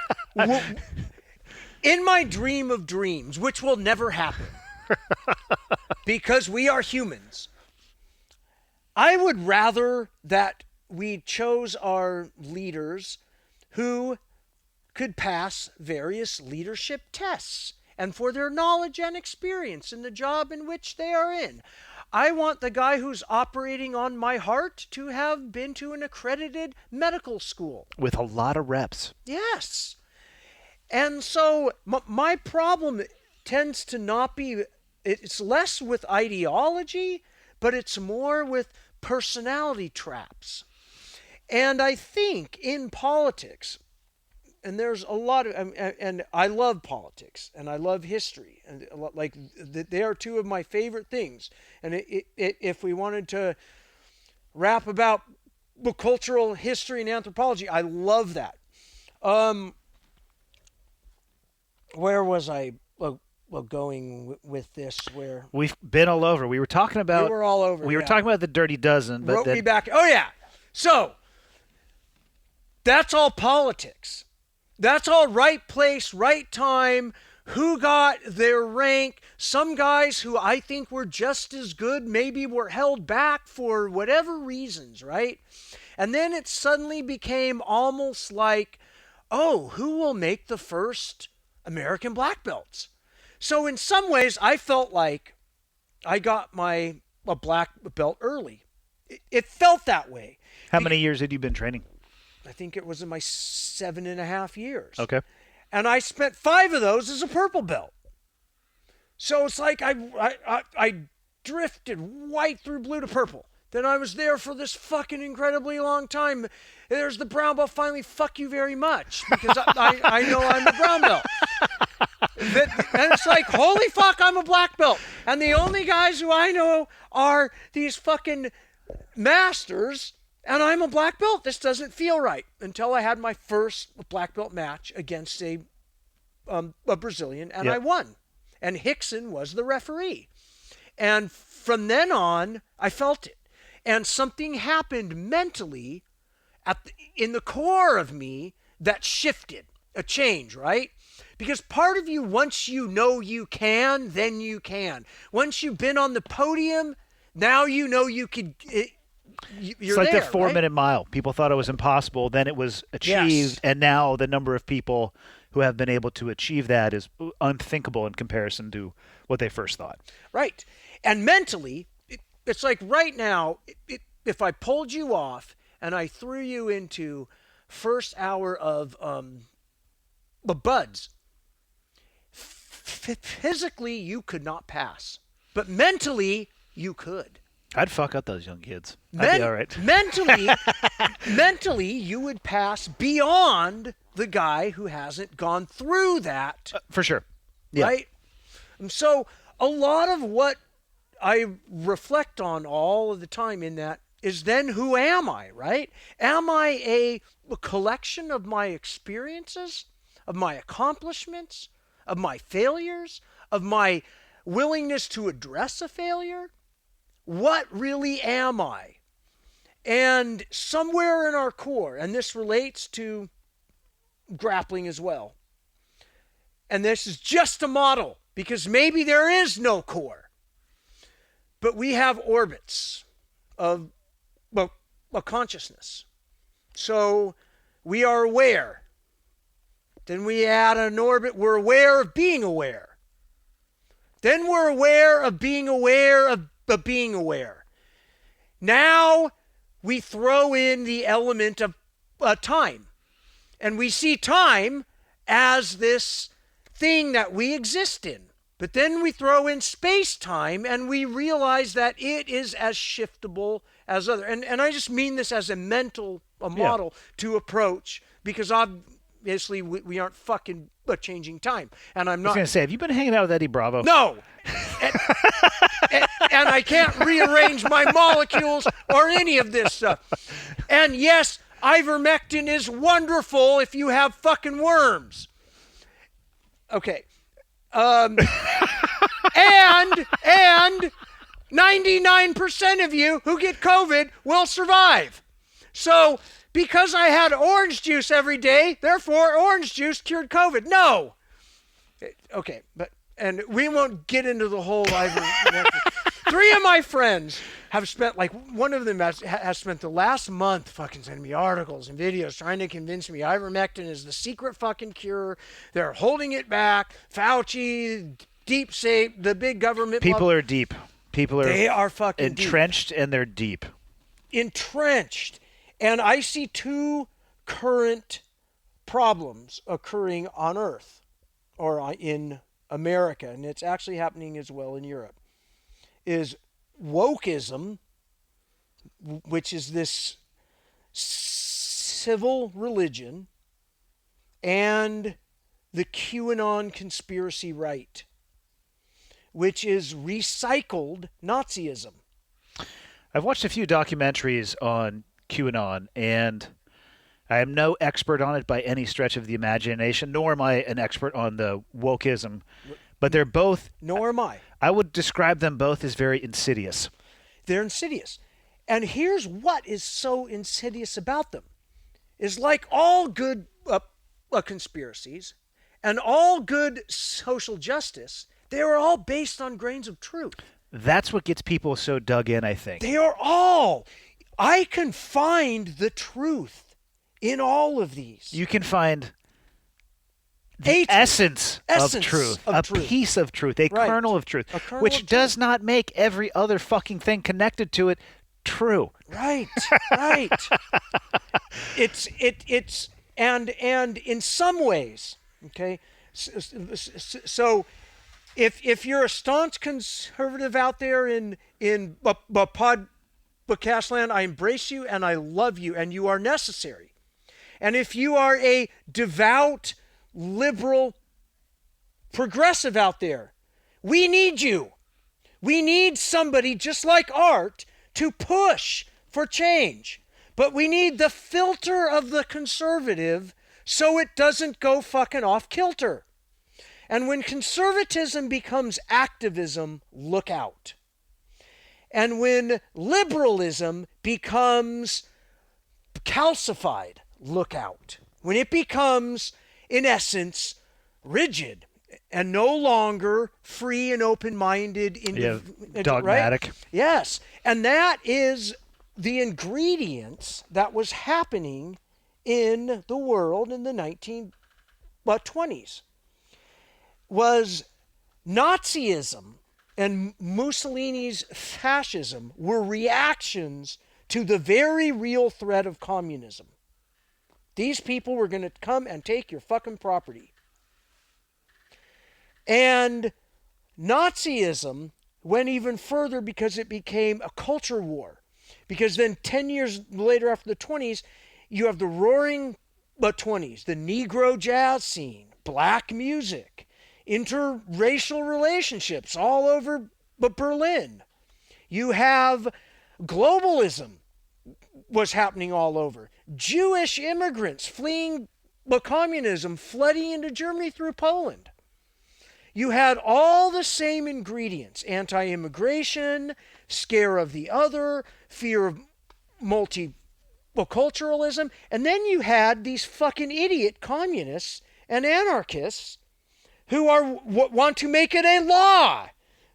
in my dream of dreams, which will never happen, because we are humans, I would rather that we chose our leaders who could pass various leadership tests and for their knowledge and experience in the job in which they are in. I want the guy who's operating on my heart to have been to an accredited medical school. With a lot of reps. Yes. And so my problem tends to not be, it's less with ideology, but it's more with personality traps. And I think in politics, and there's a lot of, and I love politics and I love history, and like they are two of my favorite things. And if we wanted to rap about cultural history and anthropology, I love that. Where was I going with this? Where we've been all over. We were talking about. We were all over. We were talking about the Dirty Dozen, but wrote me back. Oh yeah. So that's all politics. That's all right place, right time, who got their rank. Some guys who I think were just as good maybe were held back for whatever reasons, right? And then it suddenly became almost like, oh, who will make the first American black belts? So in some ways, I felt like I got a black belt early. It felt that way. How many years had you been training? I think it was in my 7.5 years. Okay. And I spent 5 of those as a purple belt. So it's like I drifted right through blue to purple. Then I was there for this fucking incredibly long time. There's the brown belt. Finally, fuck you very much, because I know I'm a brown belt. And it's like, holy fuck, I'm a black belt. And the only guys who I know are these fucking masters, and I'm a black belt. This doesn't feel right, until I had my first black belt match against a Brazilian, and I won. And Hickson was the referee. And from then on, I felt it. And something happened mentally in the core of me that shifted, a change, right? Because part of you, once you know you can, then you can. Once you've been on the podium, now you know you could... It's like there, the 4-minute mile. People thought it was impossible. Then it was achieved. Yes. And now the number of people who have been able to achieve that is unthinkable in comparison to what they first thought. Right. And mentally, it's like right now, if I pulled you off and I threw you into first hour of buds, physically you could not pass. But mentally, you could. I'd fuck up those young kids. I'd be all right. Mentally, you would pass beyond the guy who hasn't gone through that. For sure. Yeah. Right? And so a lot of what I reflect on all of the time in that is then who am I, right? Am I a collection of my experiences, of my accomplishments, of my failures, of my willingness to address a failure? What really am I? And somewhere in our core, and this relates to grappling as well, and this is just a model, because maybe there is no core, but we have orbits of consciousness. So we are aware. Then we add an orbit, we're aware of being aware. Then we're aware of being aware of being aware. Now we throw in the element of time. And we see time as this thing that we exist in. But then we throw in space-time and we realize that it is as shiftable as other. And I just mean this as a model to approach, because obviously we aren't fucking changing time. And I'm not. I was going to say, have you been hanging out with Eddie Bravo? No. And I can't rearrange my molecules or any of this stuff. And yes, ivermectin is wonderful if you have fucking worms. Okay. And 99% of you who get COVID will survive. So because I had orange juice every day, therefore orange juice cured COVID. No. Okay, and we won't get into the whole ivermectin. 3 of my friends have spent, like, one of them has spent the last month fucking sending me articles and videos trying to convince me ivermectin is the secret fucking cure. They're holding it back. Fauci, deep state, the big government. People are deep. They are fucking entrenched deep. And they're deep. Entrenched. And I see 2 current problems occurring on Earth or in America, and it's actually happening as well in Europe, is wokeism, which is this civil religion, and the QAnon conspiracy right, which is recycled Nazism. I've watched a few documentaries on QAnon, and I am no expert on it by any stretch of the imagination, nor am I an expert on the wokeism, but they're both... Nor am I. I would describe them both as very insidious. They're insidious. And here's what is so insidious about them. Is like all good conspiracies and all good social justice, they are all based on grains of truth. That's what gets people so dug in, I think. They are all. I can find the truth in all of these. You can find the essence of truth, a piece of truth, a kernel of truth, which does not make every other fucking thing connected to it true. Right. It's and in some ways, okay. So if you're a staunch conservative out there in podcast land, I embrace you and I love you and you are necessary. And if you are a devout, liberal, progressive out there, we need you. We need somebody just like Art to push for change. But we need the filter of the conservative so it doesn't go fucking off kilter. And when conservatism becomes activism, look out. And when liberalism becomes calcified, look out. When it becomes, in essence, rigid and no longer free and open-minded, dogmatic. Right? Yes, and that is the ingredients that was happening in the world in the 1920s. Was Nazism and Mussolini's fascism were reactions to the very real threat of communism. These people were going to come and take your fucking property. And Nazism went even further because it became a culture war. Because then 10 years later after the 20s, you have the roaring 20s, the Negro jazz scene, black music, interracial relationships all over Berlin. You have globalism was happening all over. Jewish immigrants fleeing communism, flooding into Germany through Poland. You had all the same ingredients: anti-immigration, scare of the other, fear of multiculturalism, and then you had these fucking idiot communists and anarchists who want to make it a law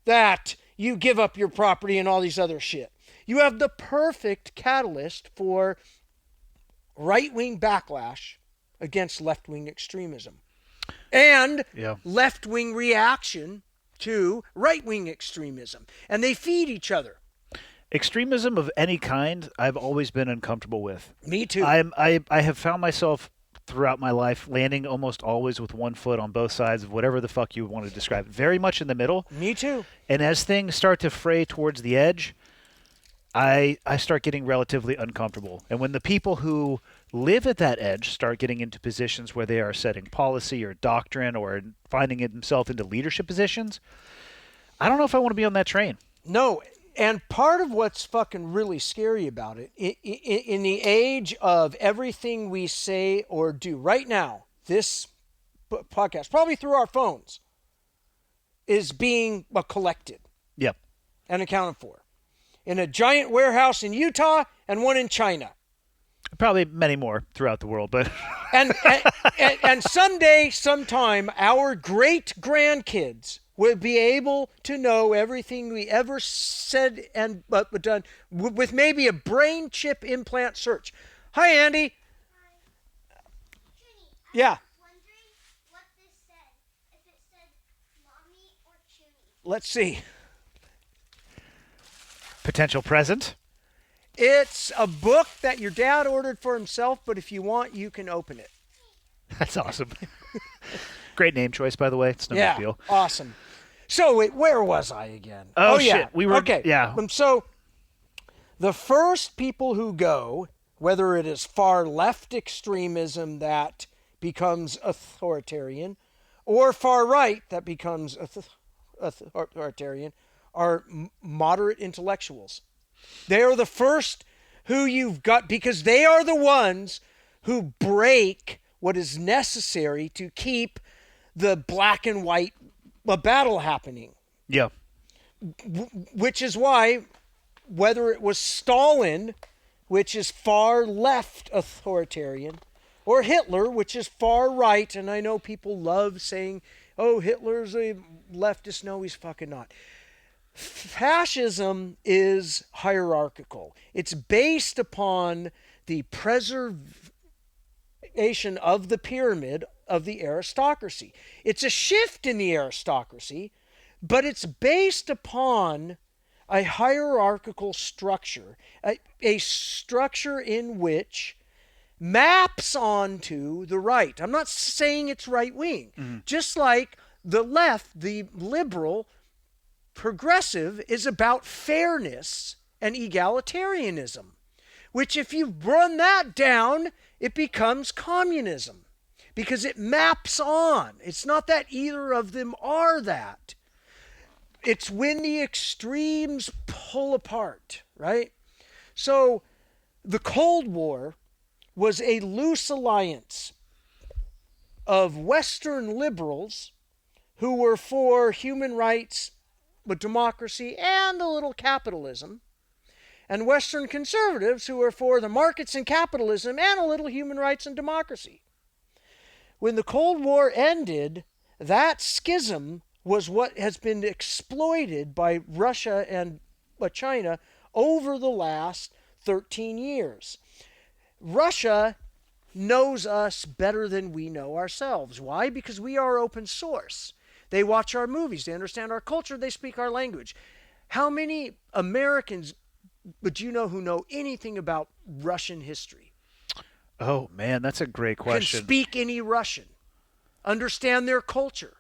that you give up your property and all these other shit. You have the perfect catalyst for right-wing backlash against left-wing extremism and left-wing reaction to right-wing extremism. And they feed each other. Extremism of any kind, I've always been uncomfortable with. Me too. I have found myself throughout my life landing almost always with one foot on both sides of whatever the fuck you want to describe. Very much in the middle. Me too. And as things start to fray towards the edge, I start getting relatively uncomfortable. And when the people who live at that edge start getting into positions where they are setting policy or doctrine or finding themselves into leadership positions, I don't know if I want to be on that train. No. And part of what's fucking really scary about it, in the age of everything we say or do right now, this podcast, probably through our phones, is being collected. Yep. and accounted for in a giant warehouse in Utah and one in China. Probably many more throughout the world, but and someday, sometime, our great grandkids will be able to know everything we ever said and done with maybe a brain chip implant search. Hi, Andy. Hi. Chuni, Yeah. I was wondering what this said. If it said mommy or Chuni. Let's see. potential present. It's a book that your dad ordered for himself, but if you want, you can open it. That's awesome. Great name choice, by the way. It's no big Yeah, deal. awesome. So wait, where was I again? Oh, yeah. shit. We were- okay. yeah. So the first people who go, whether it is far left extremism that becomes authoritarian, or far right that becomes authoritarian, are moderate intellectuals. They are the first who you've got, because they are the ones who break what is necessary to keep the black and white battle happening. Yeah. Which is why, whether it was Stalin, which is far left authoritarian, or Hitler, which is far right, and I know people love saying, oh, Hitler's a leftist. No, he's fucking not. Fascism is hierarchical. It's based upon the preservation of the pyramid of the aristocracy. It's a shift in the aristocracy, but it's based upon a hierarchical structure, a structure in which maps onto the right. I'm not saying it's right wing. Just like the left, the liberal, progressive is about fairness and egalitarianism, which if you run that down, it becomes communism because it maps on. It's not that either of them are that. It's when the extremes pull apart, right? So the Cold War was a loose alliance of Western liberals who were for human rights, but democracy and a little capitalism, and Western conservatives who were for the markets and capitalism and a little human rights and democracy. When the Cold War ended, that schism was what has been exploited by Russia and China over the last 13 years. Russia knows us better than we know ourselves. Why? Because we are open source. They watch our movies. They understand our culture. They speak our language. How many Americans would you know who know anything about Russian history? Oh, man, that's a great question. Can speak any Russian. Understand their culture.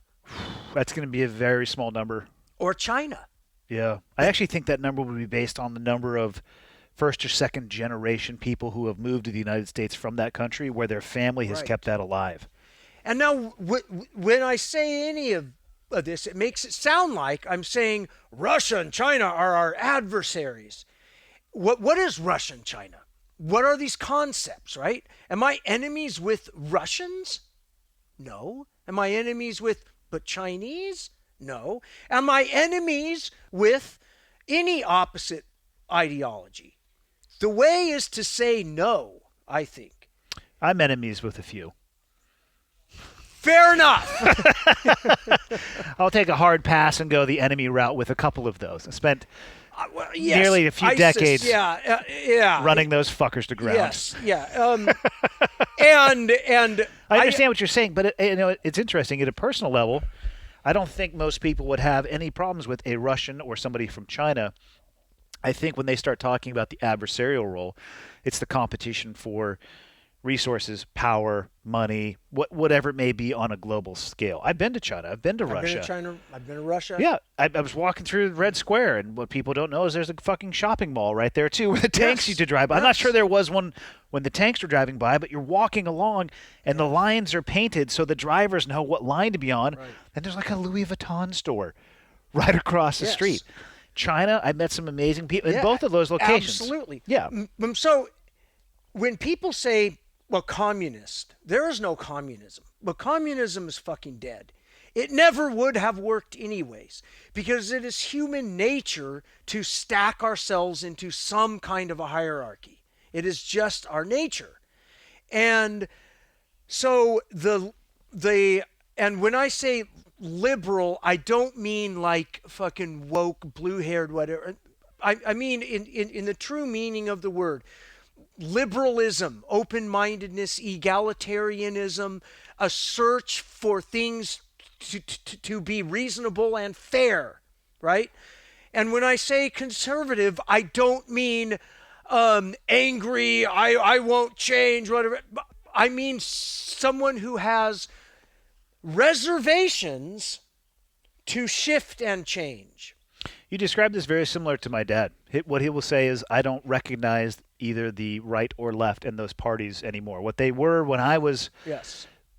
That's going to be a very small number. Or China. Yeah. I actually think that number would be based on the number of first or second generation people who have moved to the United States from that country where their family has kept that alive. And now when I say any of this, it makes it sound like I'm saying Russia and China are our adversaries. What is Russia and China? What are these concepts, right? Am I enemies with Russians? No. Am I enemies with Chinese? No. Am I enemies with any opposite ideology? The way is to say no, I think. I'm enemies with a few. Fair enough. I'll take a hard pass and go the enemy route with a couple of those. I spent Yes, nearly a few ISIS, decades yeah, running those fuckers to ground. Yes, yeah. And I understand what you're saying, but it's interesting. At a personal level, I don't think most people would have any problems with a Russian or somebody from China. I think when they start talking about the adversarial role, it's the competition for resources, power, money, whatever it may be on a global scale. I've been to China. I've been to Russia. I've been to Russia. Yeah, I was walking through Red Square, and what people don't know is there's a fucking shopping mall right there, too, where the tanks used to drive by. I'm not sure there was one when the tanks were driving by, but you're walking along, and the lines are painted so the drivers know what line to be on. Right. And there's like a Louis Vuitton store right across the street. China, I met some amazing people in both of those locations. Absolutely. Yeah. So when people say, well, communist, there is no communism. But communism is fucking dead. It never would have worked anyways, because it is human nature to stack ourselves into some kind of a hierarchy. It is just our nature. And so and when I say liberal, I don't mean like fucking woke, blue-haired, whatever. I mean in the true meaning of the word. Liberalism, open-mindedness, egalitarianism, a search for things to be reasonable and fair, right? And when I say conservative, I don't mean angry, I won't change, whatever. I mean someone who has reservations to shift and change. You described this very similar to my dad. What he will say is, I don't recognize either the right or left in those parties anymore. What they were when I was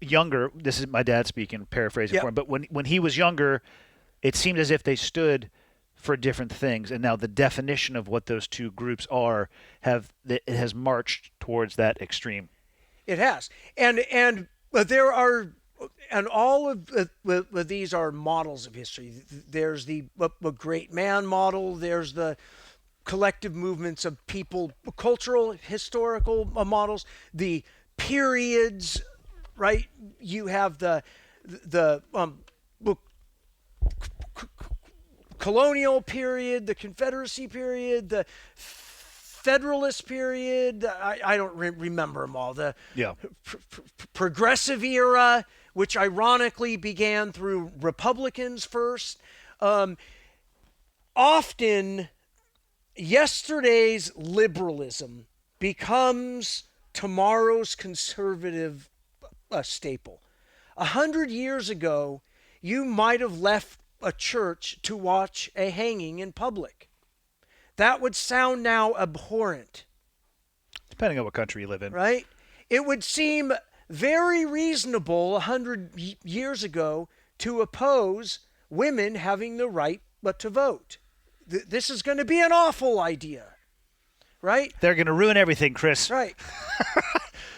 younger, this is my dad speaking, paraphrasing for him, but when he was younger, it seemed as if they stood for different things. And now the definition of what those two groups are, it has marched towards that extreme. It has. And there are... And all of these are models of history. There's the great man model. There's the collective movements of people, cultural, historical models, the periods, right? You have the colonial period, the Confederacy period, the Federalist period. I don't remember them all. The progressive era, which ironically began through Republicans first. Often, yesterday's liberalism becomes tomorrow's conservative staple. 100 years ago, you might have left a church to watch a hanging in public. That would sound now abhorrent. Depending on what country you live in. Right? It would seem very reasonable 100 years ago to oppose women having the right to vote. This is going to be an awful idea. Right? They're going to ruin everything, Chris. Right.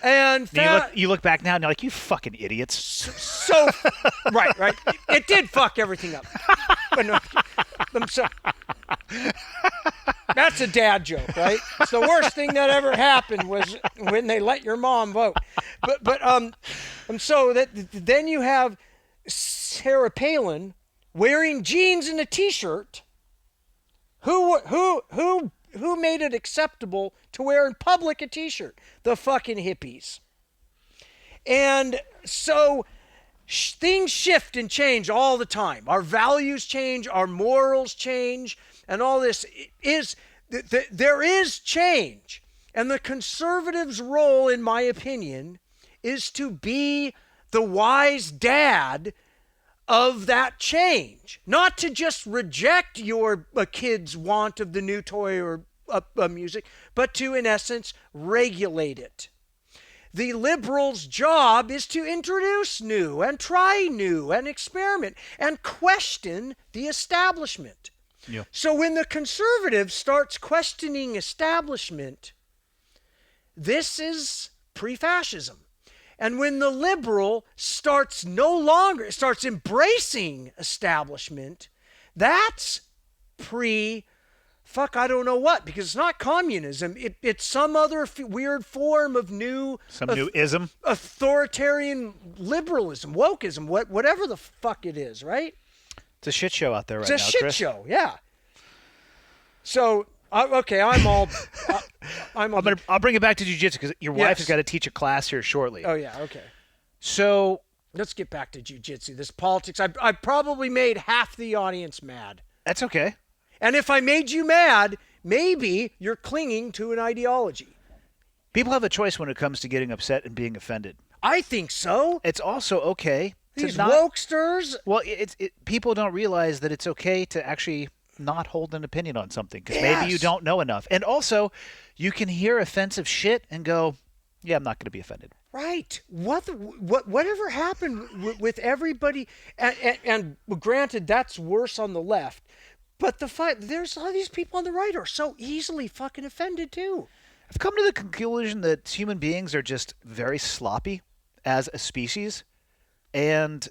And you look back now and you're like, you fucking idiots. So right. It did fuck everything up. But no, that's a dad joke, right? It's the worst thing that ever happened was when they let your mom vote. But so that then you have Sarah Palin wearing jeans and a t-shirt. Who made it acceptable to wear in public a t-shirt? The fucking hippies. And so things shift and change all the time. Our values change, our morals change, and all this is, there is change. And the conservatives' role, in my opinion, is to be the wise dad of that change. Not to just reject your kid's want of the new toy or music, but to, in essence, regulate it. The liberals' job is to introduce new and try new and experiment and question the establishment. Yeah. So when the conservative starts questioning establishment, this is pre-fascism. And when the liberal starts embracing establishment, that's I don't know what, because it's not communism. It's some other weird form of new ism, authoritarian liberalism, wokeism, whatever the fuck it is, right? It's a shit show out there right now, It's a shit Chris. show, yeah. So okay, I'll bring it back to jiu-jitsu because your wife has got to teach a class here shortly. Oh yeah, okay. So let's get back to jiu-jitsu. This politics, I probably made half the audience mad. That's okay. And if I made you mad, maybe you're clinging to an ideology. People have a choice when it comes to getting upset and being offended. I think so. It's also okay These to not... wokesters. Well, people don't realize that it's okay to actually not hold an opinion on something because maybe you don't know enough. And also, you can hear offensive shit and go, yeah, I'm not going to be offended. Right. Whatever happened with everybody? And granted, that's worse on the left. But there's all these people on the right are so easily fucking offended too. I've come to the conclusion that human beings are just very sloppy as a species. And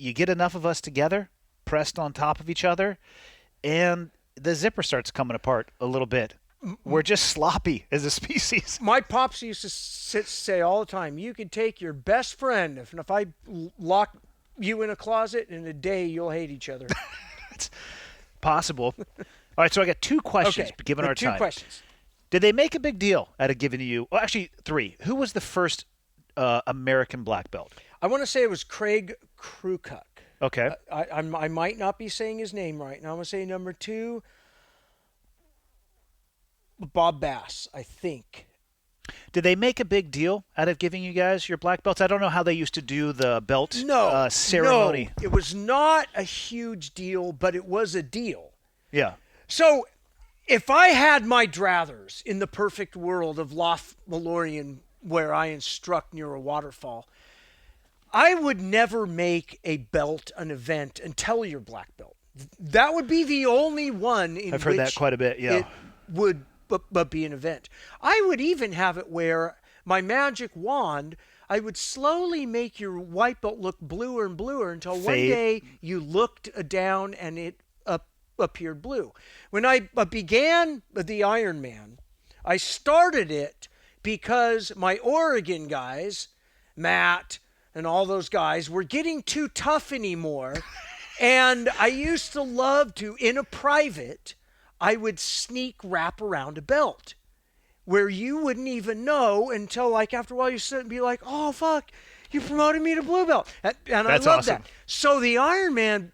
you get enough of us together, pressed on top of each other, and the zipper starts coming apart a little bit. We're just sloppy as a species. My pops used to say all the time, you could take your best friend, if I lock you in a closet, in a day you'll hate each other. It's possible. All right, so I got 2 questions given our time. 2 questions. Did they make a big deal out of giving you, well, actually 3. Who was the first American black belt? I want to say it was Craig Krukuk. Okay. I might not be saying his name right. And I'm going to say number 2, Bob Bass, I think. Did they make a big deal out of giving you guys your black belts? I don't know how they used to do the belt ceremony. No, it was not a huge deal, but it was a deal. Yeah. So if I had my druthers in the perfect world of Lothlorien, where I instruct near a waterfall, I would never make a belt an event until you're black belt. That would be the only one in I've heard that quite a bit, yeah. It would but be an event. I would even have it where my magic wand, I would slowly make your white belt look bluer and bluer until one day you looked down and it appeared blue. When I began the Iron Man, I started it because my Oregon guys, Matt and all those guys, were getting too tough anymore. And I used to love to, in a private, I would sneak wrap around a belt where you wouldn't even know until, like, after a while you sit and be like, oh, fuck, you promoted me to blue belt. And That's I love awesome. that. So the Iron Man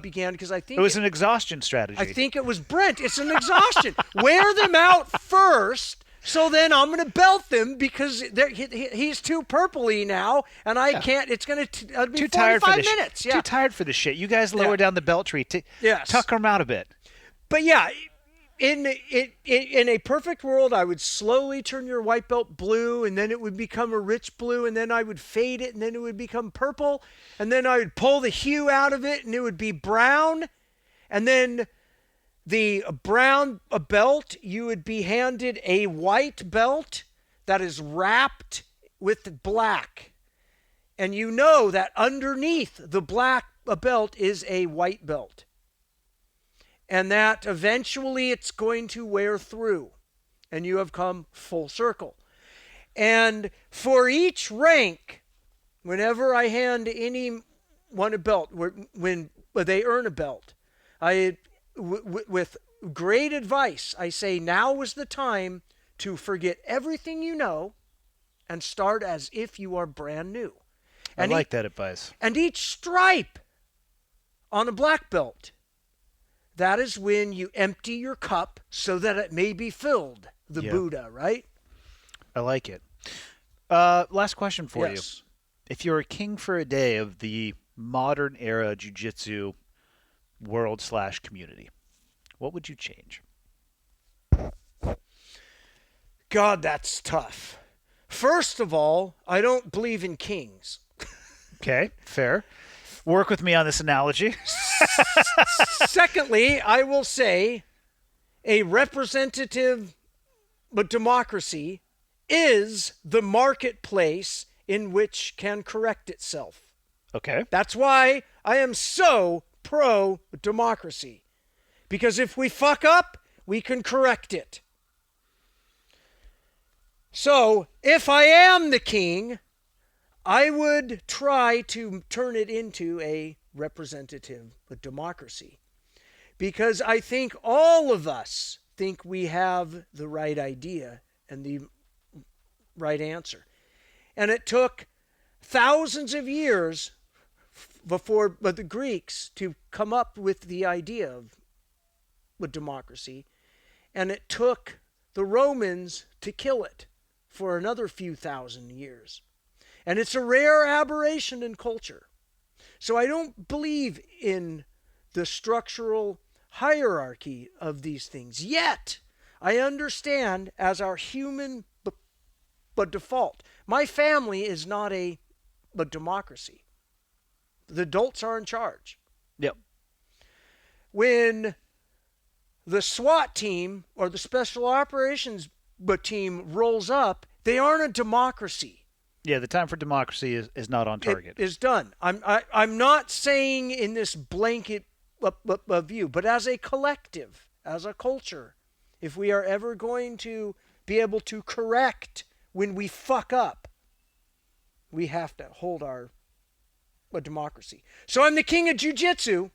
began because I think it was an exhaustion strategy. I think it was Brent. It's an exhaustion. Wear them out first, so then I'm going to belt them because he's too purpley now, and I can't. It's going to be too 45 tired for this minutes. Yeah. Too tired for this shit. You guys lower down the belt tree. Yes. Tuck them out a bit. But yeah, in a perfect world, I would slowly turn your white belt blue, and then it would become a rich blue, and then I would fade it, and then it would become purple, and then I would pull the hue out of it, and it would be brown, and then the brown belt, you would be handed a white belt that is wrapped with black, and you know that underneath the black belt is a white belt. And that eventually it's going to wear through. And you have come full circle. And for each rank, whenever I hand anyone a belt, when they earn a belt, with great advice, I say now is the time to forget everything you know and start as if you are brand new. I like that advice. And each stripe on a black belt, that is when you empty your cup so that it may be filled, the Buddha, right? I like it. Last question for you. Yes. If you're a king for a day of the modern era jiu-jitsu world/community, what would you change? God, that's tough. First of all, I don't believe in kings. Okay, fair. Work with me on this analogy. Secondly, I will say a representative democracy is the marketplace in which can correct itself. Okay. That's why I am so pro-democracy. Because if we fuck up, we can correct it. So, if I am the king, I would try to turn it into a representative democracy. Because I think all of us think we have the right idea and the right answer. And it took thousands of years before the Greeks to come up with the idea of democracy. And it took the Romans to kill it for another few thousand years. And it's a rare aberration in culture. So I don't believe in the structural hierarchy of these things. Yet, I understand as our human but default. My family is not a democracy. The adults are in charge. Yep. When the SWAT team or the Special Operations team rolls up, they aren't a democracy. Yeah, the time for democracy is not on target. Is done. I'm not saying in this blanket view, but as a collective, as a culture, if we are ever going to be able to correct when we fuck up, we have to hold our democracy. So I'm the king of jiu-jitsu.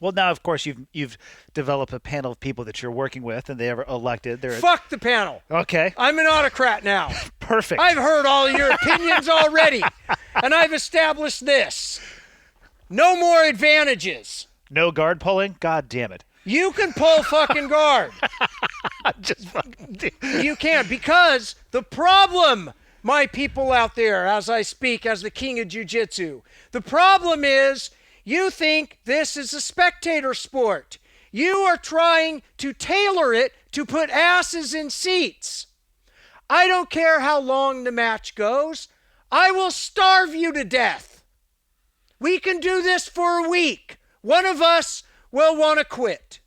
Well, now, of course, you've developed a panel of people that you're working with, and they are elected. Fuck the panel. Okay. I'm an autocrat now. Perfect. I've heard all your opinions already, and I've established this. No more advantages. No guard pulling? God damn it. You can pull fucking guard. Just fucking You can, because the problem, my people out there, as I speak as the king of jiu-jitsu, the problem is you think this is a spectator sport. You are trying to tailor it to put asses in seats. I don't care how long the match goes. I will starve you to death. We can do this for a week. One of us will want to quit.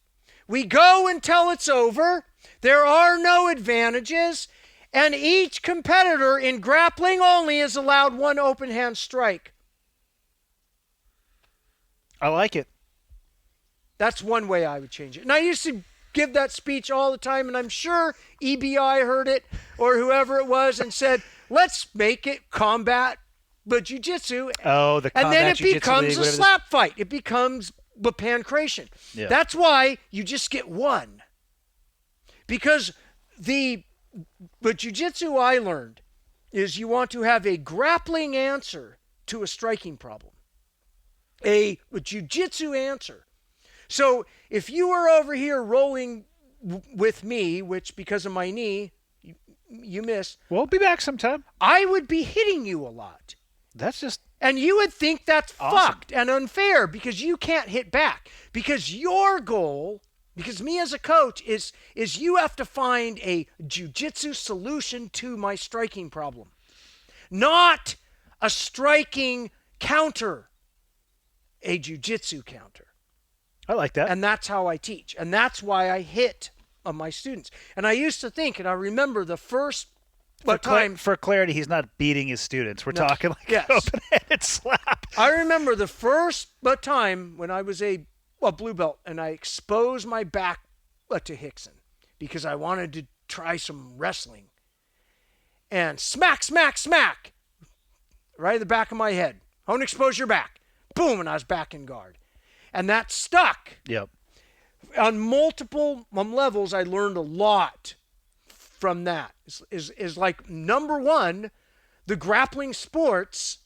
We go until it's over. There are no advantages. And each competitor in grappling only is allowed one open hand strike. I like it. That's one way I would change it. And I used to give that speech all the time, and I'm sure EBI heard it or whoever it was and said, let's make it combat but jiu-jitsu. Oh, the combat and then it jiu-jitsu becomes league, a whatever slap fight. It becomes the pancration. Yeah. That's why you just get one. Because the jiu-jitsu I learned is you want to have a grappling answer to a striking problem. A jiu-jitsu answer. So if you were over here rolling with me, which because of my knee, you missed. We'll be back sometime. I would be hitting you a lot. That's just... And you would think that's awesome. fucked and unfair because you can't hit back. Because your goal, because me as a coach, is you have to find a jiu-jitsu solution to my striking problem. Not a striking counter, a jiu-jitsu counter. I like that. And that's how I teach. And that's why I hit on my students. And I used to think, and I remember the first time... For clarity, he's not beating his students. We're talking like yes. an open-handed slap. I remember the first time when I was a blue belt and I exposed my back to Hickson because I wanted to try some wrestling. And smack, smack, smack, right in the back of my head. I want to expose your back. Boom, and I was back in guard. And that stuck. Yep. On multiple levels, I learned a lot from that. Is like, number one, the grappling sports,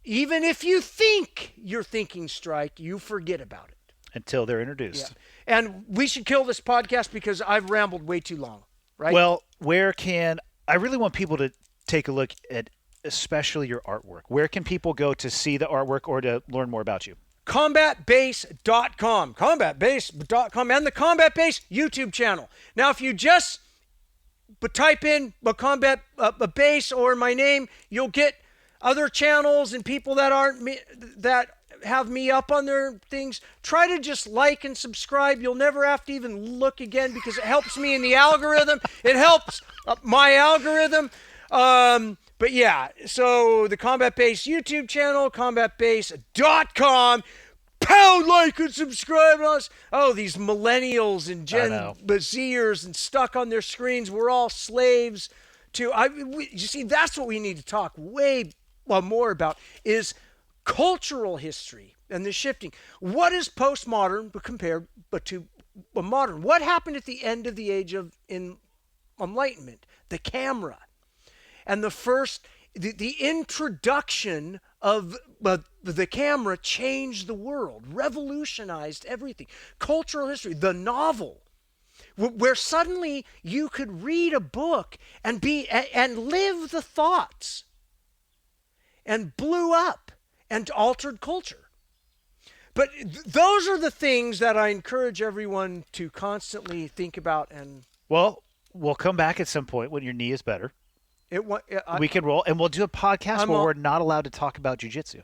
even if you think you're thinking strike, you forget about it. Until they're introduced. Yeah. And we should kill this podcast because I've rambled way too long, right? Well, I really want people to take a look at especially your artwork. Where can people go to see the artwork or to learn more about you? Combatbase.com. Combatbase.com and the Combat Base YouTube channel. Now, if you just type in a Combat Base or my name, you'll get other channels and people that aren't me, that have me up on their things. Try to just like and subscribe. You'll never have to even look again because it helps me in the algorithm. It helps my algorithm. But yeah, so the Combat Base YouTube channel, combatbase.com. Pound, like, and subscribe to us. Oh, these millennials and Gen Zers and stuck on their screens. We're all slaves to... you see, that's what we need to talk way more about is cultural history and the shifting. What is postmodern compared to modern? What happened at the end of the age of enlightenment? The camera. And the introduction of the camera changed the world, revolutionized everything. Cultural history, the novel, where suddenly you could read a book and live the thoughts, and blew up and altered culture. But those are the things that I encourage everyone to constantly think about. And well, we'll come back at some point when your knee is better. We can roll, and we'll do a podcast where we're not allowed to talk about jiu-jitsu.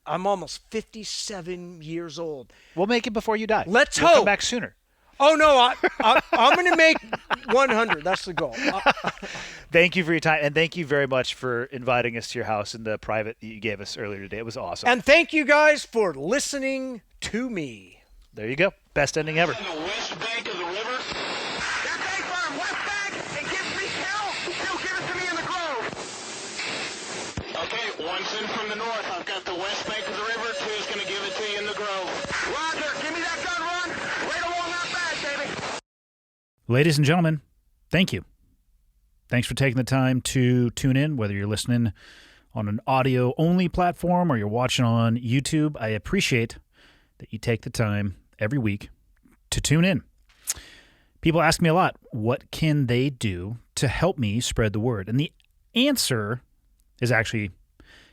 I'm almost 57 years old. We'll make it before you die. We'll come back sooner. Oh, no, I'm going to make 100. That's the goal. Thank you for your time, and thank you very much for inviting us to your house and the private that you gave us earlier today. It was awesome. And thank you guys for listening to me. There you go. Best ending ever. On the west bank of the river. That's A firm, west bank. It gives me hell. Still give it to me in the grove. Okay, one's in from the north. I've got the west bank of the river. Two's going to give it to you in the grove. Roger, give me that gun run. Right along that bag, baby. Ladies and gentlemen, thank you. Thanks for taking the time to tune in, whether you're listening on an audio-only platform or you're watching on YouTube. I appreciate that you take the time every week to tune in. People ask me a lot, what can they do to help me spread the word? And the answer is actually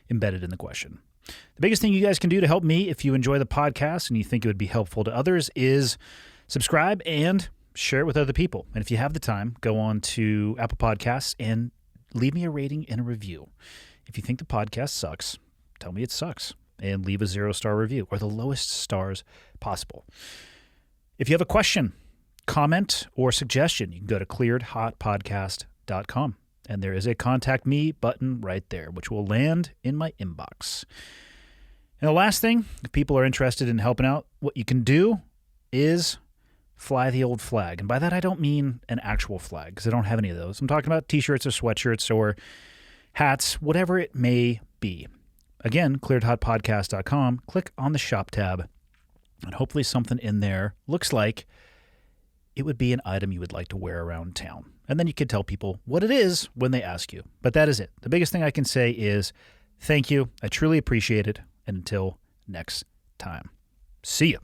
embedded in the question. The biggest thing you guys can do to help me if you enjoy the podcast and you think it would be helpful to others is subscribe and share it with other people. And if you have the time, go on to Apple Podcasts and leave me a rating and a review. If you think the podcast sucks, tell me it sucks and leave a 0-star review or the lowest stars possible. If you have a question, comment, or suggestion, you can go to clearedhotpodcast.com. And there is a contact me button right there, which will land in my inbox. And the last thing, if people are interested in helping out, what you can do is fly the old flag. And by that, I don't mean an actual flag, because I don't have any of those. I'm talking about t-shirts or sweatshirts or hats, whatever it may be. Again, clearedhotpodcast.com. Click on the shop tab, and hopefully something in there looks like it would be an item you would like to wear around town. And then you can tell people what it is when they ask you. But that is it. The biggest thing I can say is thank you. I truly appreciate it. And until next time, see you.